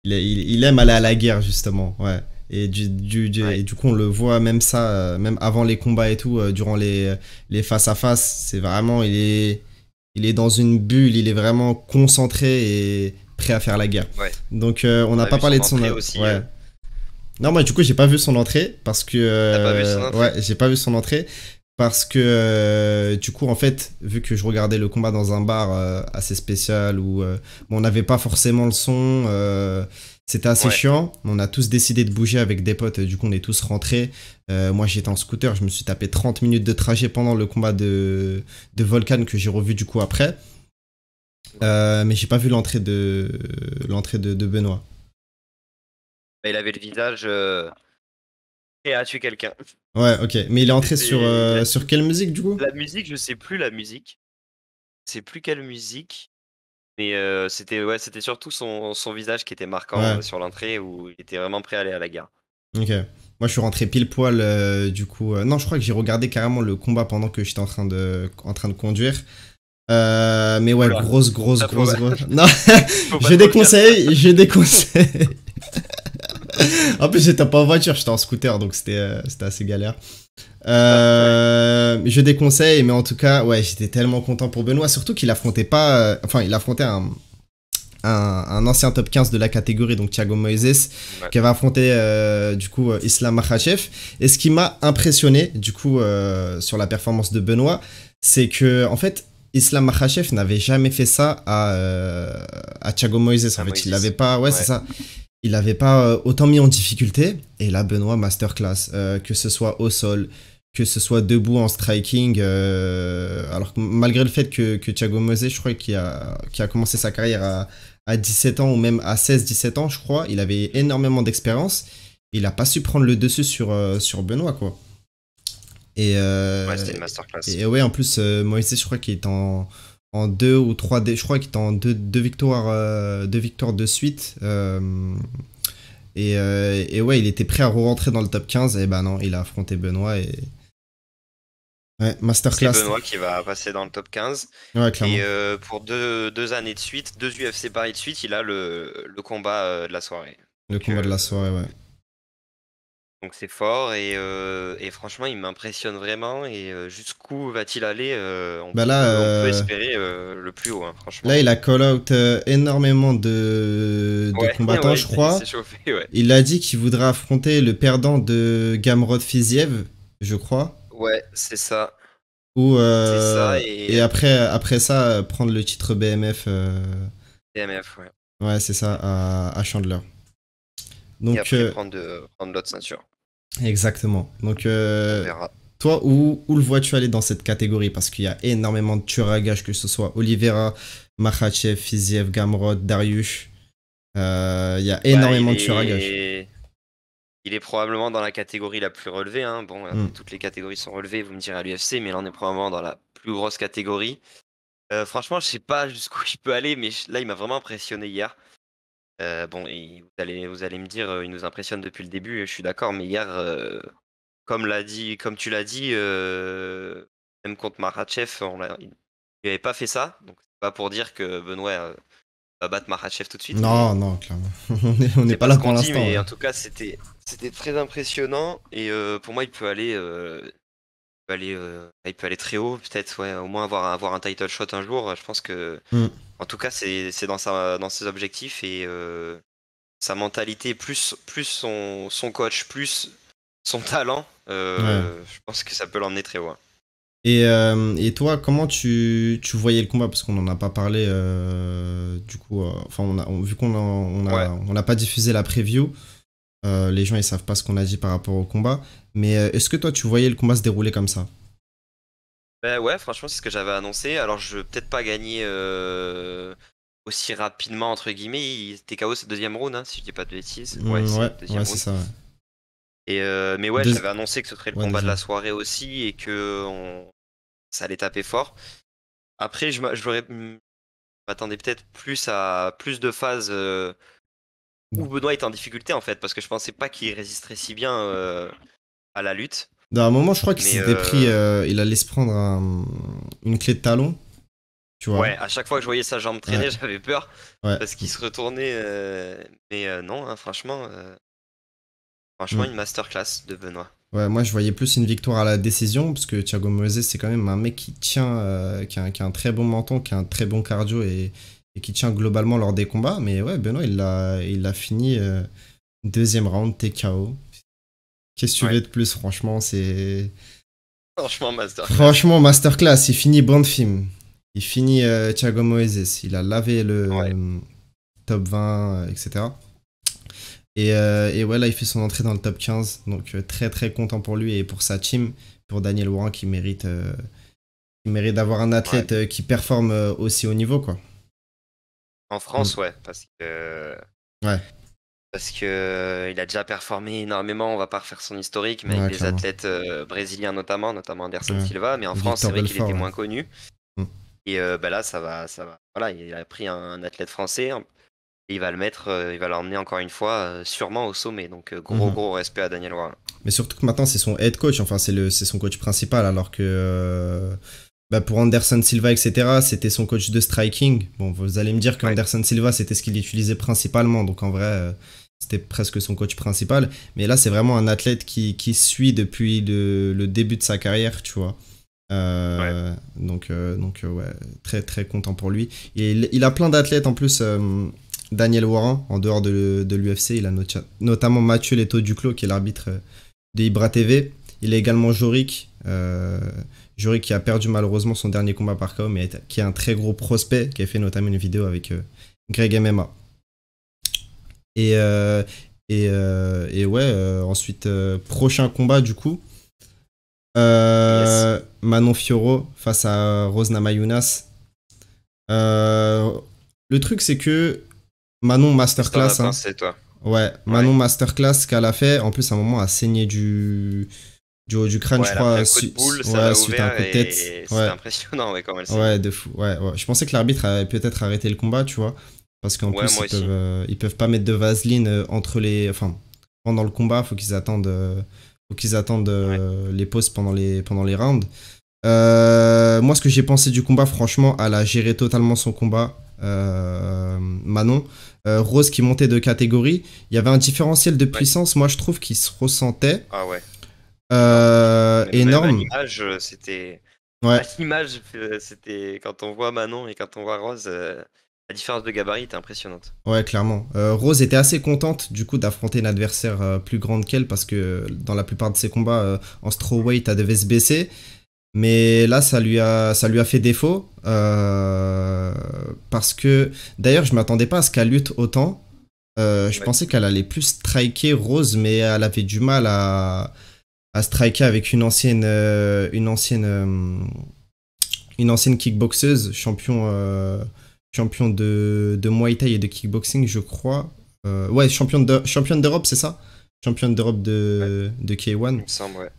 Il aime aller à la guerre, justement. Ouais. Et du coup, on le voit même ça, même avant les combats et tout, durant les face-à-face, c'est vraiment, il est dans une bulle, il est vraiment concentré et prêt à faire la guerre. Ouais. Donc, on n'a a pas vu parlé son de son... entrée aussi. Ouais. Non, moi, du coup, j'ai pas vu son entrée parce que... T'as pas vu son entrée? Ouais, j'ai pas vu son entrée parce que, du coup, en fait, vu que je regardais le combat dans un bar assez spécial où bon, on n'avait pas forcément le son, c'était assez Ouais. chiant. On a tous décidé de bouger avec des potes, du coup, on est tous rentrés. Moi, j'étais en scooter, je me suis tapé 30 minutes de trajet pendant le combat de Volkan que j'ai revu, du coup, après. Mais j'ai pas vu l'entrée de Benoît. Bah, il avait le visage prêt à tuer quelqu'un. Ouais, ok. Mais il est entré sur, Il a- sur quelle musique, du coup? La musique, je sais plus la musique. Je sais plus quelle musique. Mais c'était surtout son visage qui était marquant Ouais, sur l'entrée où il était vraiment prêt à aller à la guerre. ok. Moi, je suis rentré pile poil, du coup. Non, je crois que j'ai regardé carrément le combat pendant que j'étais en train de conduire. Mais ouais, Oula. grosse. Ça, faut Non, faut pas je trop le dire. déconseille. En plus, j'étais pas en voiture, j'étais en scooter, donc c'était assez galère. Je déconseille, mais en tout cas, ouais, j'étais tellement content pour Benoît, surtout qu'il affrontait pas. Enfin, il affrontait un ancien top 15 de la catégorie, donc Thiago Moises, Ouais. qui avait affronté du coup Islam Makhachev. Et ce qui m'a impressionné, du coup, sur la performance de Benoît, c'est que, en fait, Islam Makhachev n'avait jamais fait ça à Thiago Moises. En fait, Moises. il l'avait pas. Ouais, Ouais. c'est ça. Il n'avait pas autant mis en difficulté. Et là, Benoît, masterclass. Que ce soit au sol, que ce soit debout en striking. Alors que malgré le fait que Thiago Moises, je crois qu'il a commencé sa carrière à 17 ans ou même à 16-17 ans, je crois, il avait énormément d'expérience. Il n'a pas su prendre le dessus sur Benoît, quoi. Et, Ouais, c'était une masterclass. et ouais, en plus, Moïse, je crois qu'il est en 2 ou 3 je crois qu'il est en deux victoires de suite. Et ouais, il était prêt à re-rentrer dans le top 15. Et bah non, il a affronté Benoît. Et ouais, C'est masterclass. Benoît qui va passer dans le top 15. Ouais, clairement. Et pour deux années de suite, 2 UFC paris de suite, il a le combat de la soirée. Le combat de la soirée, ouais. Donc c'est fort et franchement il m'impressionne vraiment et jusqu'où va-t-il aller Bah là, on peut espérer le plus haut hein, franchement. là, il a call out énormément de Ouais, combattants, ouais, je il crois. s'est chauffé, ouais. Il a dit qu'il voudrait affronter le perdant de Gamrot Fiziev, je crois. Ouais, c'est ça. Ou, C'est ça et après ça, prendre le titre BMF. DMF, ouais. Ouais, c'est ça, à Chandler. Et Donc, après prendre l'autre ceinture. exactement. Donc, On verra. toi, où le vois-tu aller dans cette catégorie? Parce qu'il y a énormément de tueurs à gages, que ce soit Oliveira, Makhachev, Fiziev, Gamrot, Dariush. Il y a énormément de tueurs à gages. Il est probablement dans la catégorie la plus relevée. Hein. Bon, toutes les catégories sont relevées, vous me direz à l'UFC, mais là on est probablement dans la plus grosse catégorie. Franchement, je sais pas jusqu'où il peut aller, mais là il m'a vraiment impressionné hier. Bon, et vous allez me dire, il nous impressionne depuis le début, je suis d'accord, mais hier, comme tu l'as dit, même contre Makhachev, il n'avait pas fait ça, donc c'est pas pour dire que Benoît va battre Makhachev tout de suite. Non, non, clairement. On n'est C'est pas pas là ce pour qu'on dit, l'instant. mais Ouais. en tout cas, c'était très impressionnant. Et pour moi, il peut aller très haut, peut-être, ouais, au moins avoir un title shot un jour. Je pense que, Mm. en tout cas, c'est dans ses objectifs et sa mentalité, plus son coach, plus son talent. Ouais. Je pense que ça peut l'emmener très haut. Hein. Et toi, comment tu voyais le combat? Parce qu'on n'en a pas parlé, du coup, enfin, vu Ouais. on n'a pas diffusé la preview, les gens ils savent pas ce qu'on a dit par rapport au combat. Mais est-ce que toi tu voyais le combat se dérouler comme ça? Ben ouais, franchement, c'est ce que j'avais annoncé. Alors, je vais peut-être pas gagner aussi rapidement, entre guillemets. Il était KO, c'est deuxième round, hein, si je dis pas de bêtises. Ouais, c'est Ouais, deuxième ouais, round. c'est ça. Ouais. Et, mais ouais, Deux- j'avais annoncé que ce serait le ouais, combat de la deuxième. soirée aussi et que ça allait taper fort. Après, je m'attendais peut-être plus à plus de phases où Benoît est en difficulté en fait, parce que je pensais pas qu'il résisterait si bien à la lutte. À un moment, je crois qu'il Mais s'était pris, il allait se prendre une clé de talon, tu vois. ouais, à chaque fois que je voyais sa jambe traîner, Ouais. j'avais peur Ouais. parce qu'il se retournait. Mais non, hein, franchement, Franchement, Mm. une masterclass de Benoît. Ouais, moi je voyais plus une victoire à la décision, parce que Thiago Moises c'est quand même un mec qui tient, qui a un très bon menton, qui a un très bon cardio et qui tient globalement lors des combats. Mais ouais, Benoît il l'a fini deuxième round, TKO. Qu'est-ce que tu Ouais. veux de plus, franchement, c'est. Franchement, masterclass. Franchement, masterclass, il finit Brandfim. Il finit Thiago Moises. Il a lavé le Ouais. top 20, etc. Et ouais, là, il fait son entrée dans le top 15. Donc, très, très content pour lui et pour sa team, pour Daniel Warren qui mérite d'avoir un Ouais. athlète qui performe aussi haut niveau, quoi. En Mm. France, ouais, Ouais, parce que il a déjà performé énormément. On va pas refaire son historique, mais avec ouais, des clairement. athlètes brésiliens notamment Anderson Ouais. Silva. Mais en France, c'est Victor vrai qu'il Belfort, était ouais. moins connu. Mm. Et bah là, ça va. Voilà, il a pris un athlète français et il va le mettre, il va l'emmener encore une fois, sûrement au sommet. Donc Mhm. gros respect à Daniel Warren. Mais surtout que maintenant, c'est son head coach, enfin, c'est son coach principal, alors que bah, pour Anderson Silva, etc., c'était son coach de striking. Bon, vous allez me dire Ouais. qu'Anderson Silva, c'était ce qu'il utilisait principalement, donc en vrai, c'était presque son coach principal. Mais là, c'est vraiment un athlète qui suit depuis le début de sa carrière, tu vois. Ouais. Ouais, très très content pour lui. Et il a plein d'athlètes en plus. Daniel Warren, en dehors de l'UFC, il a notamment Mathieu Leto Duclos, qui est l'arbitre de Ibra TV. Il a également Jorik. Jorik qui a perdu malheureusement son dernier combat par KO, mais qui est un très gros prospect, qui a fait notamment une vidéo avec Greg MMA. Et, euh, et ouais, ensuite, prochain combat du coup. Yes. Manon Fiorot face à Rose Namajunas. Euh, le truc, c'est que Manon Qu'est-ce que t'en as Masterclass, hein. pensé, toi? Ouais, Ouais. Manon Masterclass, ce qu'elle a fait, en plus, à un moment, a saigné du haut du crâne, Ouais, je elle a pris crois, un coup de boule, ça ouais, l'a suite à un ouvert coup de tête. et c'était Ouais, impressionnant, ouais, comment elle ouais, saignait. de fou. Ouais, ouais. Je pensais que l'arbitre avait peut-être arrêté le combat, tu vois. Parce qu'en Ouais, plus, moi aussi. ils peuvent pas mettre de vaseline entre les. Enfin, pendant le combat, faut qu'ils attendent Ouais. les pauses pendant les rounds. Moi, ce que j'ai pensé du combat, franchement, elle a géré totalement son combat. Manon. Rose qui montait de catégorie. Il y avait un différentiel de Ouais. puissance, moi, je trouve, qui se ressentait. Ah ouais. Énorme. Même à Énorme. l'image, c'était. À Ouais, l'image, c'était. Quand on voit Manon et quand on voit Rose, la différence de gabarit est impressionnante. ouais, clairement. Rose était assez contente, du coup, d'affronter une adversaire plus grande qu'elle, parce que dans la plupart de ses combats, en strawweight, elle devait se baisser. Mais là, ça lui a fait défaut. Parce que, d'ailleurs, je m'attendais pas à ce qu'elle lutte autant. Je Ouais. pensais qu'elle allait plus striker Rose, mais elle avait du mal à striker avec une ancienne kickboxeuse, champion de Muay Thai et de kickboxing, je crois. Ouais, championne d'Europe, c'est ça? Championne d'Europe Ouais. de Il K1. me semble, ouais.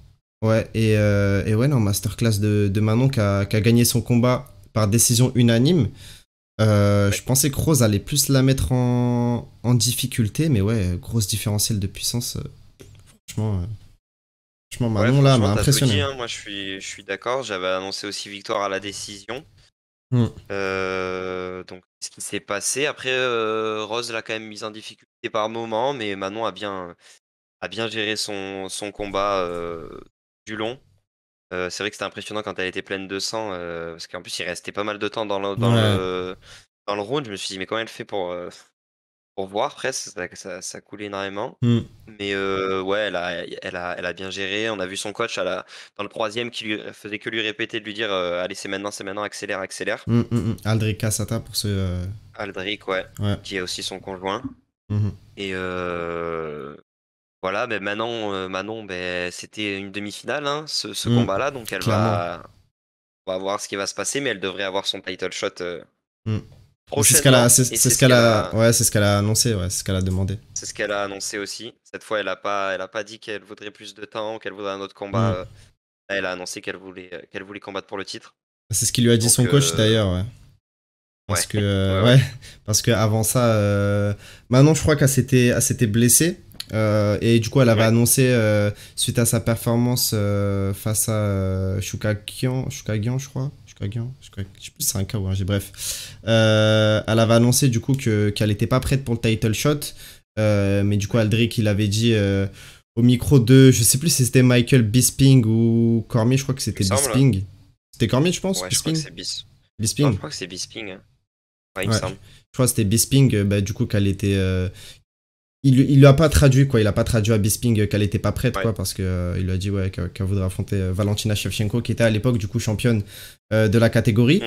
Ouais, et ouais, non, masterclass de Manon qui a gagné son combat par décision unanime. Ouais. Je pensais que Rose allait plus la mettre en difficulté, mais ouais, grosse différentiel de puissance. Franchement, franchement, Ouais, Manon là m'a franchement, t'as tout dit, impressionné. hein. Moi, je suis d'accord. J'avais annoncé aussi victoire à la décision. Hmm. Donc, ce qui s'est passé. Après, Rose l'a quand même mise en difficulté par moment, mais Manon a bien géré son combat du long. C'est vrai que c'était impressionnant quand elle était pleine de sang, parce qu'en plus, il restait pas mal de temps Ouais. dans le round. Je me suis dit, mais comment elle fait pour voir presque? Ça coulait énormément. Hmm. Mais ouais, elle a bien géré. On a vu son coach dans le troisième qui lui faisait que lui répéter, de lui dire allez, c'est maintenant, accélère, accélère. Hmm, hmm, hmm. Aldric Cassata pour ceux. Aldric, ouais, Ouais. qui est aussi son conjoint. Mhm. Et voilà, ben Manon, ben, c'était une demi-finale, hein, ce Hmm. combat-là. Donc Clairement. on va voir ce qui va se passer, mais elle devrait avoir son title shot Hmm. Mais prochainement. Et c'est ce qu'elle a, ouais, c'est ce qu'elle a annoncé, ouais, c'est ce qu'elle a demandé. c'est ce qu'elle a annoncé aussi. Cette fois, elle a pas dit qu'elle voudrait plus de temps, qu'elle voudrait un autre combat. Hmm. Là, elle a annoncé qu'elle voulait combattre pour le titre. C'est ce qu'il lui a dit Donc, son coach d'ailleurs, ouais. ouais, Parce que, ouais, ouais, ouais, parce que avant ça, Manon, je crois elle s'était blessée. Et du coup, elle avait ouais, annoncé, suite à sa performance face à Shukagian, je crois. Je sais plus si c'est un KO, hein, bref. Elle avait annoncé du coup qu'elle était pas prête pour le title shot. Mais du coup, Aldric, il avait dit au micro de, je sais plus si c'était Michael Bisping ou Cormier, je crois que c'était Il me semble. Bisping. C'était Cormier, je pense, Ouais, je crois que Bisping? c'est Bis. Non, je Bisping. crois que c'est Bisping, hein. Ouais, il me Ouais, semble. je crois que c'était Bisping, bah, du coup, qu'elle était. Il lui a pas traduit, quoi. Il a pas traduit à Bisping qu'elle était pas prête, Ouais. quoi, parce que il lui a dit, ouais, qu'elle voudrait affronter Valentina Shevchenko, qui était à l'époque, du coup, championne de la catégorie.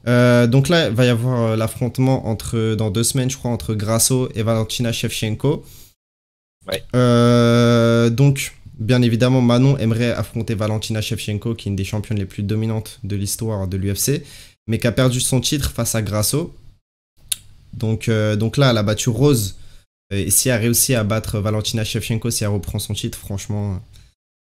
Mm. Donc là, il va y avoir l'affrontement dans 2 semaines, je crois, entre Grasso et Valentina Shevchenko. Ouais. Donc, bien évidemment, Manon aimerait affronter Valentina Shevchenko, qui est une des championnes les plus dominantes de l'histoire de l'UFC, mais qui a perdu son titre face à Grasso. Donc là, elle a battu Rose. Et si elle réussit à battre Valentina Shevchenko, si elle reprend son titre, franchement,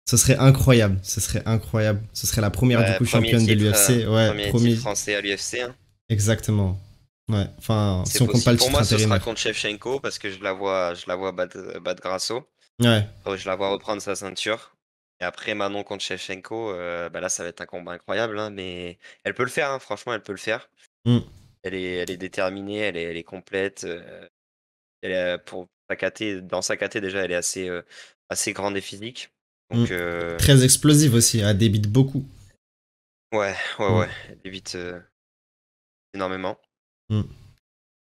ce serait incroyable. Ce serait incroyable. Ce serait la première, du coup, Premier championne de titre, l'UFC. Ouais, premier premier. titre français à l'UFC, hein. Exactement. Ouais, enfin, C'est si on compte pas possible. le Pour titre moi, ce sera intérimaire. contre Shevchenko parce que je la vois battre Grasso. Ouais. Je la vois reprendre sa ceinture. Et après, Manon contre Shevchenko, bah là, ça va être un combat incroyable, hein, mais elle peut le faire, hein, franchement, elle peut le faire. Mm. Elle est déterminée, elle est complète. Elle est, pour sa KT, dans sa KT, déjà, elle est assez grande et physique. Mm. Donc, Très explosive aussi. Elle débite beaucoup. ouais, Mm. elle évite énormément. Mm.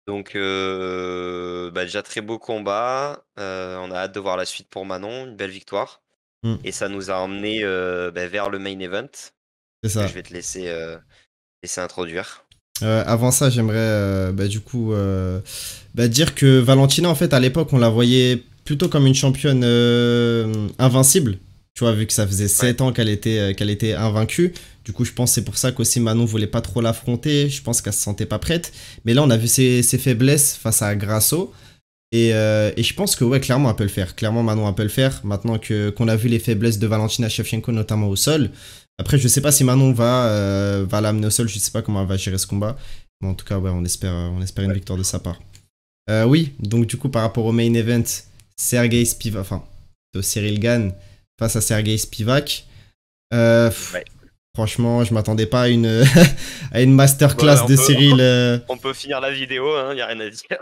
Donc, bah, déjà, très beau combat. On a hâte de voir la suite pour Manon, une belle victoire. Mm. Et ça nous a emmené bah, vers le main event, C'est que ça. je vais te laisser introduire. Avant ça, j'aimerais du coup dire que Valentina, en fait, à l'époque, on la voyait plutôt comme une championne invincible. Tu vois, vu que ça faisait 7 ans qu'elle était invaincue. Du coup, je pense que c'est pour ça qu'aussi Manon voulait pas trop l'affronter. Je pense qu'elle se sentait pas prête. Mais là, on a vu ses faiblesses face à Grasso. Et je pense que, ouais, clairement, elle peut le faire. Clairement, Manon, elle peut le faire. Maintenant qu'on a vu les faiblesses de Valentina Shevchenko, notamment au sol. Après, je sais pas si Manon va l'amener au sol. Je sais pas comment elle va gérer ce combat. Mais en tout cas, ouais, on espère une victoire de sa part. Oui, donc du coup, par rapport au main event, Sergei Spivak, enfin, Cyril Gane face à Sergei Spivak. Franchement, je m'attendais pas à une, à une masterclass de Cyril. On peut finir la vidéo, hein, y a rien à dire.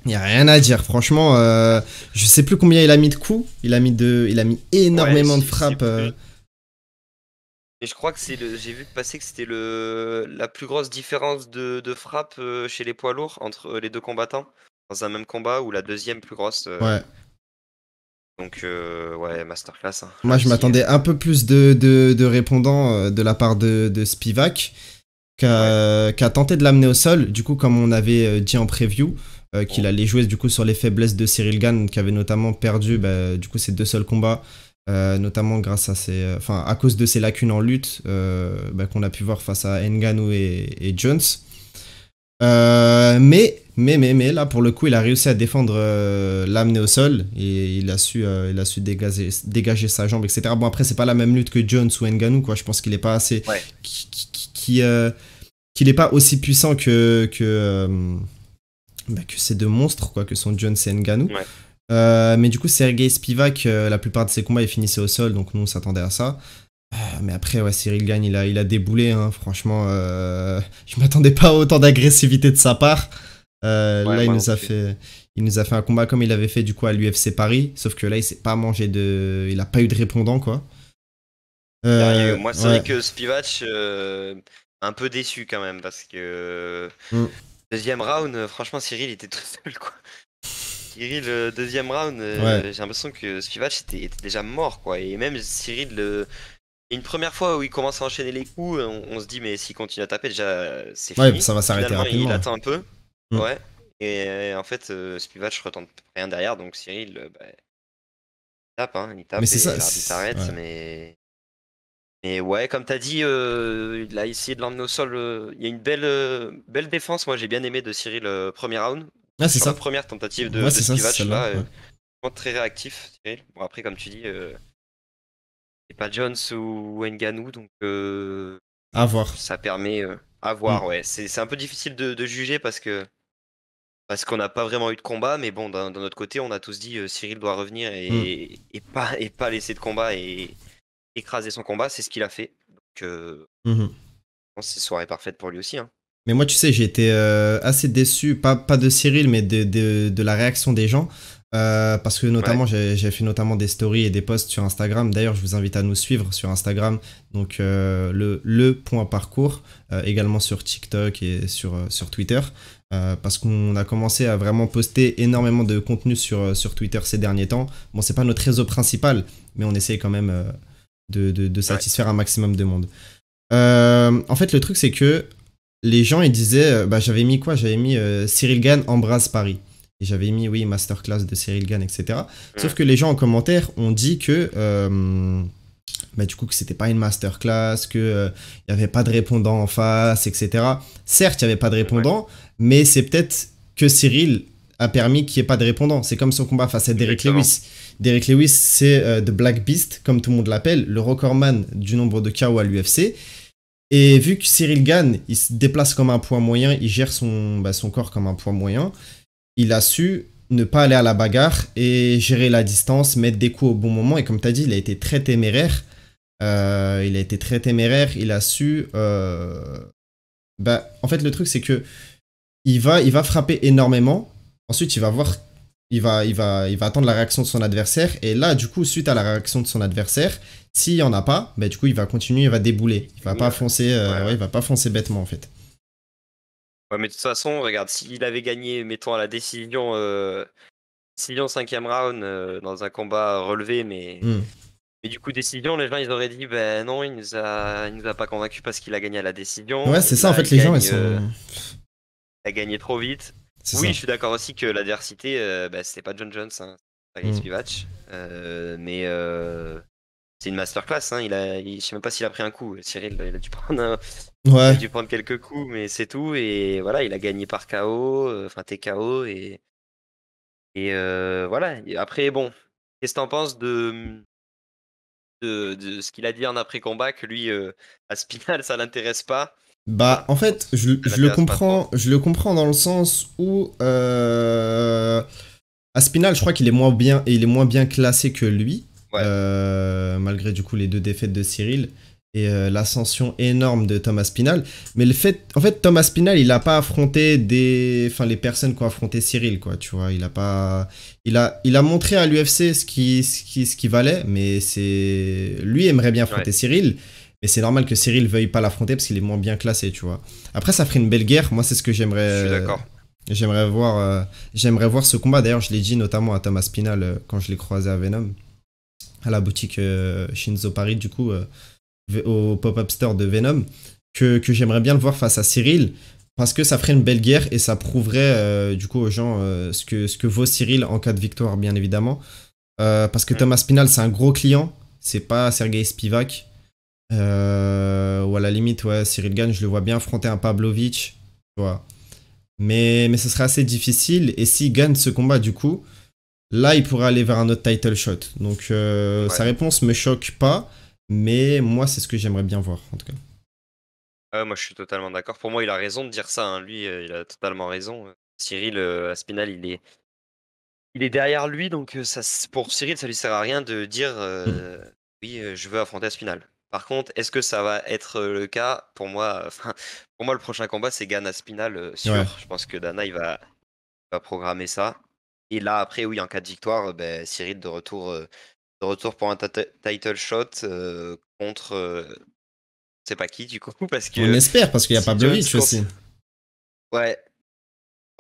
Il n'y a rien à dire, franchement. Je sais plus combien il a mis de coups. Il a mis énormément de frappes. Et je crois que j'ai vu passer que c'était la plus grosse différence de frappe chez les poids lourds entre les deux combattants dans un même combat, ou la deuxième plus grosse. Ouais. Donc, ouais, masterclass, hein. Moi, je m'attendais un peu plus de répondants de la part de Spivak, qui a tenté de l'amener au sol. Du coup, comme on avait dit en preview, qu'il allait jouer du coup sur les faiblesses de Cyril Gane, qui avait notamment perdu du coup ses 2 seuls combats, notamment grâce à à cause de ses lacunes en lutte qu'on a pu voir face à Ngannou et Jones. Mais là pour le coup il a réussi à défendre l'amener au sol et il a su dégager sa jambe, etc. Bon, après c'est pas la même lutte que Jones ou Ngannou, quoi. Je pense qu'il est pas assez qu'il est pas aussi puissant que ces 2 monstres, quoi, que sont Jones et Ngannou. Mais du coup, Sergei Spivak, la plupart de ses combats, il finissait au sol, donc nous, on s'attendait à ça. Mais après, ouais, Cyril Gane, il a déboulé, hein, franchement. Je m'attendais pas à autant d'agressivité de sa part. Là, il nous a fait un combat comme il avait fait, du coup, à l'UFC Paris, sauf que là, il s'est pas mangé il a pas eu de répondant, quoi. Moi, c'est vrai que Spivak, un peu déçu quand même, parce que deuxième round, franchement, Cyril était tout seul, quoi. Cyril, deuxième round, j'ai l'impression que Spivak était déjà mort, quoi. Et même Cyril, une première fois où il commence à enchaîner les coups, on se dit, mais s'il continue à taper, déjà, c'est fini. Ça va s'arrêter rapidement. Il attend un peu. Ouais. Et en fait, Spivak retente rien derrière, donc Cyril, il tape, hein. Il tape, mais et l'arbitre arrête, mais ouais, comme t'as dit, il a essayé de l'emmener au sol. Il y a une belle défense. Moi, j'ai bien aimé de Cyril, premier round. Ah, c'est Sur ça. la première tentative de Spivak, là, très réactif, Cyril. Bon, après, comme tu dis, c'est pas Jones ou Ngannou, donc à voir. Ça permet à voir, ouais. C'est un peu difficile de juger parce qu'on n'a pas vraiment eu de combat, mais bon, d'un autre côté, on a tous dit Cyril doit revenir et pas laisser de combat et écraser son combat, c'est ce qu'il a fait. Donc, je pense que c'est soirée parfaite pour lui aussi, hein. Mais moi, tu sais, j'ai été assez déçu, pas de Cyril, mais de la réaction des gens. Parce que notamment, j'ai fait notamment des stories et des posts sur Instagram. D'ailleurs, je vous invite à nous suivre sur Instagram. Donc, le point parcours, également sur TikTok et sur Twitter. Parce qu'on a commencé à vraiment poster énormément de contenu sur Twitter ces derniers temps. Bon, c'est pas notre réseau principal, mais on essaye quand même de satisfaire un maximum de monde. En fait, le truc, c'est que les gens, ils disaient, j'avais mis quoi? J'avais mis Cyril Gane embrasse Paris. Et j'avais mis, oui, masterclass de Cyril Gane, etc. Sauf que les gens en commentaire ont dit que, du coup, que c'était pas une masterclass, qu'il n'y avait pas de répondant en face, etc. Certes, il n'y avait pas de répondant, mais c'est peut-être que Cyril a permis qu'il n'y ait pas de répondant. C'est comme son combat face à Derrick Lewis. Derrick Lewis, c'est The Black Beast, comme tout le monde l'appelle, le recordman du nombre de KO à l'UFC. Et vu que Cyril Gane, il se déplace comme un poids moyen, il gère son corps comme un poids moyen, il a su ne pas aller à la bagarre et gérer la distance, mettre des coups au bon moment. Et comme tu as dit, il a été très téméraire. Il a su... en fait, le truc, c'est que il va frapper énormément. Ensuite, il va voir... Il va attendre la réaction de son adversaire. Et là, du coup, suite à la réaction de son adversaire, s'il n'y en a pas, du coup, il va continuer, il va débouler. Il va pas foncer, il va pas foncer bêtement, en fait. Ouais, mais de toute façon, regarde, s'il avait gagné, mettons, à la décision 5e round dans un combat relevé, mais du coup, décision, les gens, ils auraient dit, ben non, il nous a pas convaincu parce qu'il a gagné à la décision. Ouais, c'est ça, en fait, les gens, ils sont... Il a gagné trop vite. Oui, je suis d'accord aussi que l'adversité, c'était pas John Jones, hein, c'est pas Spivak, mais c'est une masterclass. Hein, je sais même pas s'il a pris un coup. Cyril, il a dû prendre il a dû prendre quelques coups, mais c'est tout. Et voilà, il a gagné par KO, enfin TKO. Et voilà. Et après, bon, qu'est-ce que t'en penses de ce qu'il a dit en après-combat, que lui, à Spinal, ça l'intéresse pas? En fait, je le comprends dans le sens où Aspinall, je crois qu'il est moins bien classé que lui, malgré du coup les 2 défaites de Cyril et l'ascension énorme de Tom Aspinall. Mais en fait, Tom Aspinall, il a pas affronté les personnes qui ont affronté Cyril, quoi. Tu vois, il a montré à l'UFC ce qui valait, mais lui aimerait bien affronter Cyril. Mais c'est normal que Cyril veuille pas l'affronter parce qu'il est moins bien classé, tu vois. Après, ça ferait une belle guerre. Moi, c'est ce que j'aimerais. Je suis d'accord. J'aimerais voir ce combat. D'ailleurs, je l'ai dit notamment à Thomas Spinal quand je l'ai croisé à Venom, à la boutique Shinzo Paris, du coup, au pop-up store de Venom, que j'aimerais bien le voir face à Cyril parce que ça ferait une belle guerre et ça prouverait du coup aux gens ce que vaut Cyril en cas de victoire, bien évidemment. Parce que Thomas Spinal, c'est un gros client. C'est pas Sergei Spivak. Ou à la limite, Cyril Gane, je le vois bien affronter un Pavlovich, tu vois. Mais ce serait assez difficile. Et s'il gagne ce combat, du coup, là, il pourrait aller vers un autre title shot. Donc, sa réponse me choque pas. Mais moi, c'est ce que j'aimerais bien voir, en tout cas. Moi, je suis totalement d'accord. Pour moi, il a raison de dire ça. Hein. Lui, il a totalement raison. Cyril Aspinall, il est derrière lui. Donc, pour Cyril, ça lui sert à rien de dire oui, je veux affronter Aspinall. Par contre, est-ce que ça va être le cas? Pour moi, le prochain combat, c'est Gane Aspinall, sûr. Ouais. Je pense que Dana, il va programmer ça. Et là, après, oui, en cas de victoire, Cyril de retour pour un title shot contre... c'est pas qui, du coup, parce que... On espère, parce qu'il y a Pavlovich aussi. Ouais.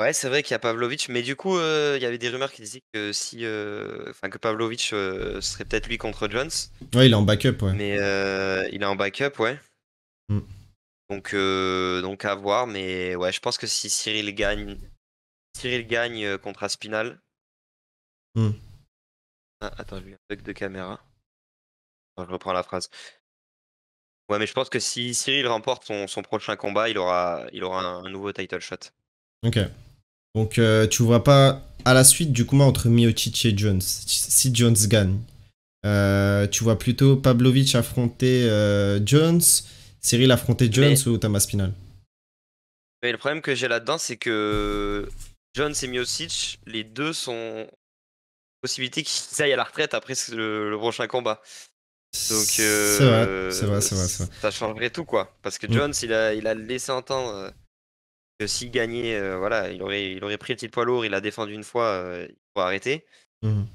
Ouais, c'est vrai qu'il y a Pavlovich, mais du coup, il y avait des rumeurs qui disaient que que Pavlovich serait peut-être lui contre Jones. Ouais, il est en backup, ouais. Mais il est en backup, ouais. Donc à voir, mais ouais, je pense que si Cyril gagne contre Aspinall. Ah, attends, j'ai eu un bug de caméra. Attends, je reprends la phrase. Ouais, mais je pense que si Cyril remporte son prochain combat, il aura un nouveau title shot. Ok. Donc tu vois pas à la suite du combat entre Miocic et Jones, si Jones gagne, tu vois plutôt Pavlovich affronter Jones, Cyril affronter Jones ou Thomas Spinal? Mais le problème que j'ai là-dedans, c'est que Jones et Miocic, les deux sont possibilité qu'ils aillent à la retraite après le prochain combat. Donc c'est vrai. Ça changerait tout, quoi. Parce que Jones, il a laissé entendre que s'il gagnait, voilà, il aurait pris le titre poids lourd, il a défendu une fois, il faut arrêter. Mhm.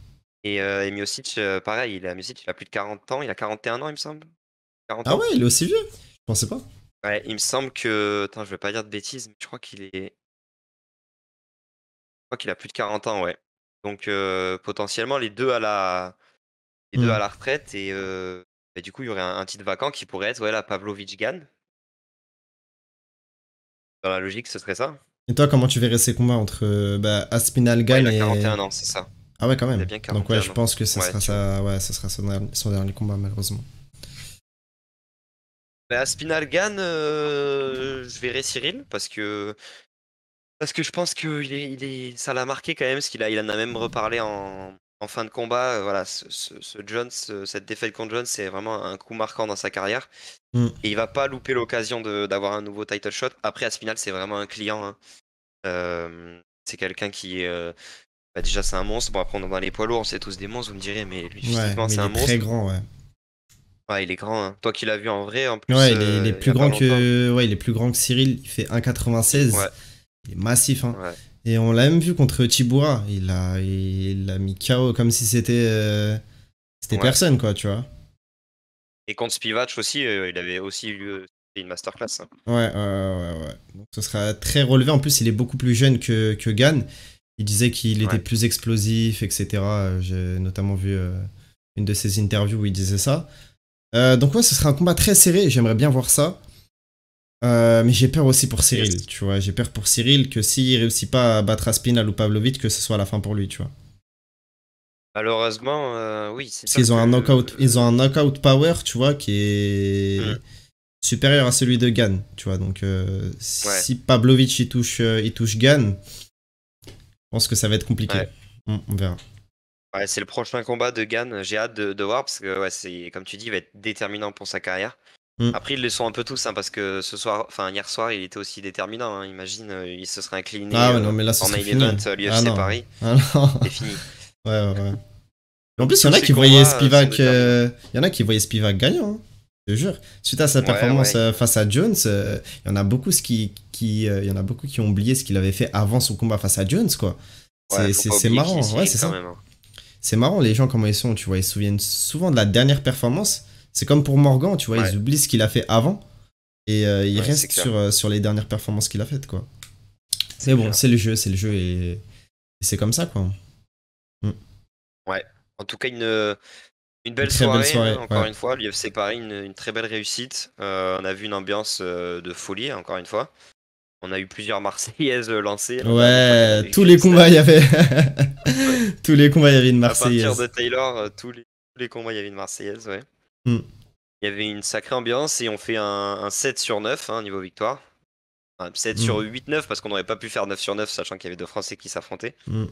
Et Miocic, pareil, Miocic, il a plus de 40 ans, il a 41 ans, il me semble. 40 Ah ans? ouais, il est aussi vieux? Je pensais pas. Ouais, il me semble que. Attends, je vais pas dire de bêtises, mais je crois qu'il a plus de 40 ans, ouais. Donc potentiellement les deux à Hmm. la retraite et bah, du coup il y aurait un titre vacant qui pourrait être ouais, la Pavlovic Gan. Dans la logique, ce serait ça. Et toi, comment tu verrais ces combats entre Aspinal Ouais, Gan il a et... 41 ans, c'est ça. Ah ouais, quand Il a même. bien Donc ouais, 41 je ans. pense que ce Ouais, sera tu vois. ça, ouais, ce sera son dernier combat, malheureusement. Bah, Spinal Gan, je verrais Cyril parce que je pense que ça l'a marqué quand même, parce il en a même reparlé en fin de combat. Voilà, ce Jones, cette défaite contre Jones, c'est vraiment un coup marquant dans sa carrière. Hmm. Et il va pas louper l'occasion d'avoir un nouveau title shot. Après, Aspinal, c'est vraiment un client, hein. C'est quelqu'un qui, bah, déjà, c'est un monstre. Bon, après, on est dans les poids lourds, c'est tous des monstres, vous me direz, mais lui, Ouais, physiquement, mais c'est il un est très monstre. grand, ouais. Ouais, il est grand, hein. Toi qui l'as vu en vrai, en plus, Ouais, il est il y plus a pas grand longtemps. que... Ouais, il est plus grand que Cyril. Il fait 1,96. Ouais, Il est massif, hein. ouais, Et on l'a même vu contre Tibura. Il a mis KO comme si c'était ouais. personne, quoi, tu vois. Et contre Spivak aussi, il avait aussi eu une masterclass, hein. Ouais. Donc ce sera très relevé. En plus, il est beaucoup plus jeune que Gann. Il disait qu'il était Ouais. plus explosif, etc. J'ai notamment vu une de ses interviews où il disait ça. Donc ouais, ce sera un combat très serré. J'aimerais bien voir ça. Mais j'ai peur aussi pour Cyril, Yes. tu vois. J'ai peur pour Cyril que s'il réussit pas à battre Aspinal ou Pavlovich, que ce soit la fin pour lui, tu vois. Malheureusement, oui, c'est Parce sûr qu'ils ont un que. knockout, ils ont un knockout power, tu vois, qui Hmm, est supérieur à celui de Gann, tu vois. Donc ouais, si Pavlovich il touche Gann, je pense que ça va être compliqué. ouais. On verra. Ouais, c'est le prochain combat de Gann. J'ai hâte de voir parce que, ouais, comme tu dis, il va être déterminant pour sa carrière. Hmm. Après, ils le sont un peu tous, hein, parce que hier soir, il était aussi déterminant, hein. Imagine, il se serait incliné Ah ouais, non, mais là, ce en serait main fini. event à Ah l'UFC non. Paris, Ah non. c'est fini. Ouais. En Donc plus, il y tous en a ces qui voyaient combats sont Spivak, déterminants. il y en a qui voyaient Spivak gagnant, hein. Je te jure. Suite à sa Ouais, performance ouais, face à Jones, il y en a beaucoup il y en a beaucoup qui ont oublié ce qu'il avait fait avant son combat face à Jones, quoi. ouais, C'est faut pas c'est oublier qui est marrant, ouais, Cyril c'est quand ça. même, hein. C'est marrant les gens comment ils sont, tu vois, ils se souviennent souvent de la dernière performance. C'est comme pour Morgan, tu vois, Ouais, ils oublient ce qu'il a fait avant et ils ouais, c'est restent clair, sur les dernières performances qu'il a faites, quoi. c'est Mais bon, clair. c'est le jeu et c'est comme ça, quoi. Mm. Ouais. En tout cas, une Une belle très belle soirée, hein, soirée, encore ouais. une fois. L'UFC Paris, une très belle réussite. On a vu une ambiance de folie, encore une fois. On a eu plusieurs Marseillaises lancées. L'an dernier, je crois qu'il y en Ouais, avait tous qu'une les combats, seule. il y avait. Ouais. Tous les combats, il y avait une À partir de Marseillaise. Taylor, tous les combats, il y avait une Marseillaise, ouais. Mm. Il y avait une sacrée ambiance et on fait un 7 sur 9, hein, niveau victoire. Enfin, 7 sur Mm. 8-9 parce qu'on n'aurait pas pu faire 9 sur 9 sachant qu'il y avait deux Français qui s'affrontaient. Mm.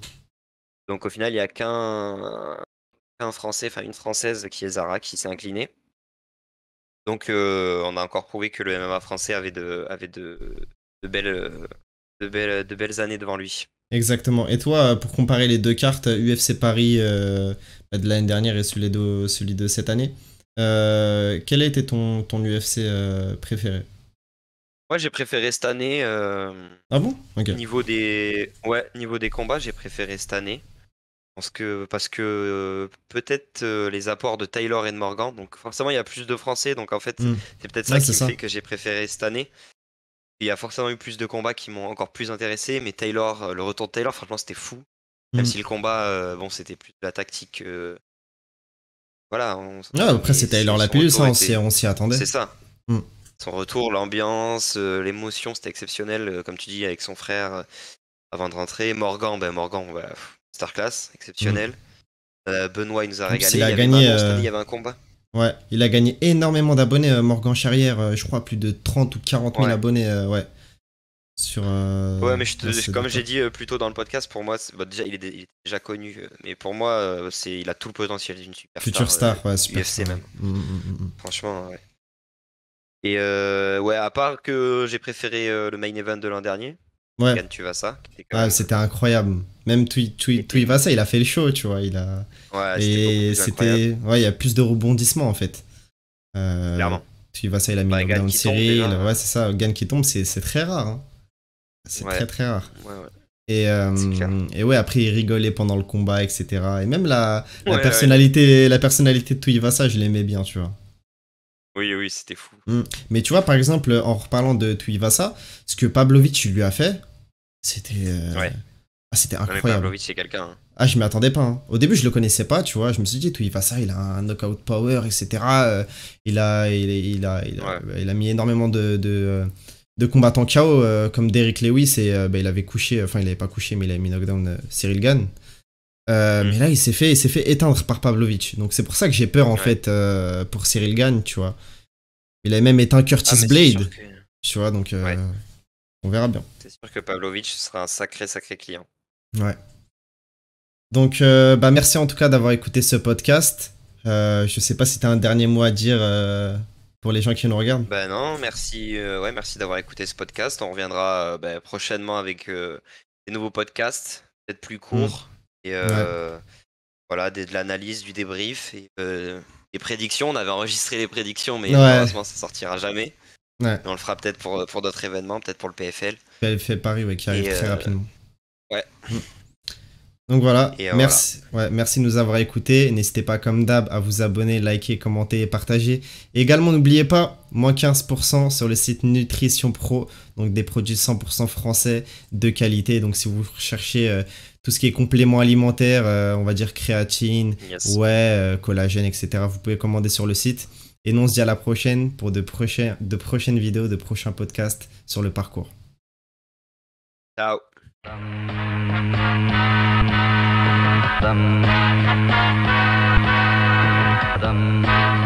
Donc au final, il n'y a qu'un Français, enfin une Française qui est Zara, qui s'est inclinée. Donc on a encore prouvé que le MMA français de belles, de belles années devant lui. Exactement. Et toi, pour comparer les deux cartes, UFC Paris de l'année dernière et celui de cette année, quel a été ton UFC préféré? Moi j'ai préféré cette année, Ah bon? Ok. niveau des combats, j'ai préféré cette année. Parce que peut-être les apports de Taylor et de Morgan, donc forcément il y a plus de Français, donc en fait Mm. c'est peut-être Ouais, ça c'est qui me ça. fait que j'ai préféré cette année. Il y a forcément eu plus de combats qui m'ont encore plus intéressé, mais Taylor, le retour de Taylor, franchement c'était fou. Même Mm. si le combat, bon c'était plus de la tactique, voilà, Ouais, après, mais c'était Taylor son Lapillus, ça, retour était, on s'y attendait. c'est ça. Mm. Son retour, l'ambiance, l'émotion, c'était exceptionnel, comme tu dis avec son frère avant de rentrer. Morgan, bah, masterclass, Mm. exceptionnel. Benoît, il nous a En plus, régalé. il Il a y avait gagné, Manon cette année, il y avait un combat. ouais, il a gagné énormément d'abonnés, Morgan Charrière, je crois plus de 30 ou 40 000 Ouais. abonnés, ouais, sur, Ouais, mais cette comme j'ai victoire. dit plus tôt dans le podcast, pour moi, bah, déjà, il est déjà connu, mais pour moi, il a tout le potentiel d'une Future superstar star, ouais, superstar, UFC ouais. même. Mm. Franchement, ouais. Et ouais, à part que j'ai préféré le main event de l'an dernier, Ouais, Gann Tuivasa, qui était quand ah, même, c'était incroyable. Même qui était, Tuivasa, il a fait le show, tu vois, ouais, c'était beaucoup Et plus incroyable, ouais, il y a plus de rebondissements, en fait. Euh, clairement. Tuivasa, il a mis Bah, Gann knockdown qui tombe Cyril, déjà, ouais, c'est ça, Gann qui tombe, c'est très rare, hein. C'est ouais, très très rare. ouais, ouais. C'est clair. Et ouais, après, il rigolait pendant le combat, etc. Et même la Ouais, personnalité, la personnalité de Tuivasa, je l'aimais bien, tu vois. oui, c'était fou. Mais tu vois, par exemple, en reparlant de Tuivasa, ce que Pavlovich lui a fait, c'était Ouais. c'était Non, mais incroyable. Pavlovich, c'est quelqu'un. Hein. Ah, je m'y attendais pas. Hein. Au début, je le connaissais pas, tu vois. Je me suis dit, Tuivasa, il a un knockout power, etc. Il a mis énormément de combattants KO, comme Derrick Lewis, et il avait couché, enfin, il avait pas couché, mais il avait mis knockdown Cyril Gane. Mais là, il s'est fait éteindre par Pavlovich. Donc, c'est pour ça que j'ai peur, en fait, pour Cyril Gane, tu vois. Il avait même éteint Curtis mais Blade, que... tu vois, donc on verra bien. C'est sûr que Pavlovich sera un sacré client. Ouais. Donc, merci en tout cas d'avoir écouté ce podcast. Je sais pas si t'as un dernier mot à dire pour les gens qui nous regardent. Ben non, merci, merci d'avoir écouté ce podcast. On reviendra prochainement avec des nouveaux podcasts, peut-être plus courts. Et voilà, de l'analyse, du débrief et des prédictions. On avait enregistré les prédictions, mais malheureusement, ça sortira jamais. Ouais. Mais on le fera peut-être pour d'autres événements, peut-être pour le PFL. PFL Paris, ouais, qui arrive très rapidement. Ouais. Donc voilà, merci, ouais, merci de nous avoir écoutés. N'hésitez pas, comme d'hab, à vous abonner, liker, commenter et partager. Et également, n'oubliez pas, moins 15% sur le site Nutrition Pro, donc des produits 100% français de qualité. Donc si vous recherchez tout ce qui est complément alimentaire, on va dire créatine, collagène, etc., vous pouvez commander sur le site. Et nous, on se dit à la prochaine pour de prochaines vidéos, de prochains podcasts sur le parcours. Ciao. Dum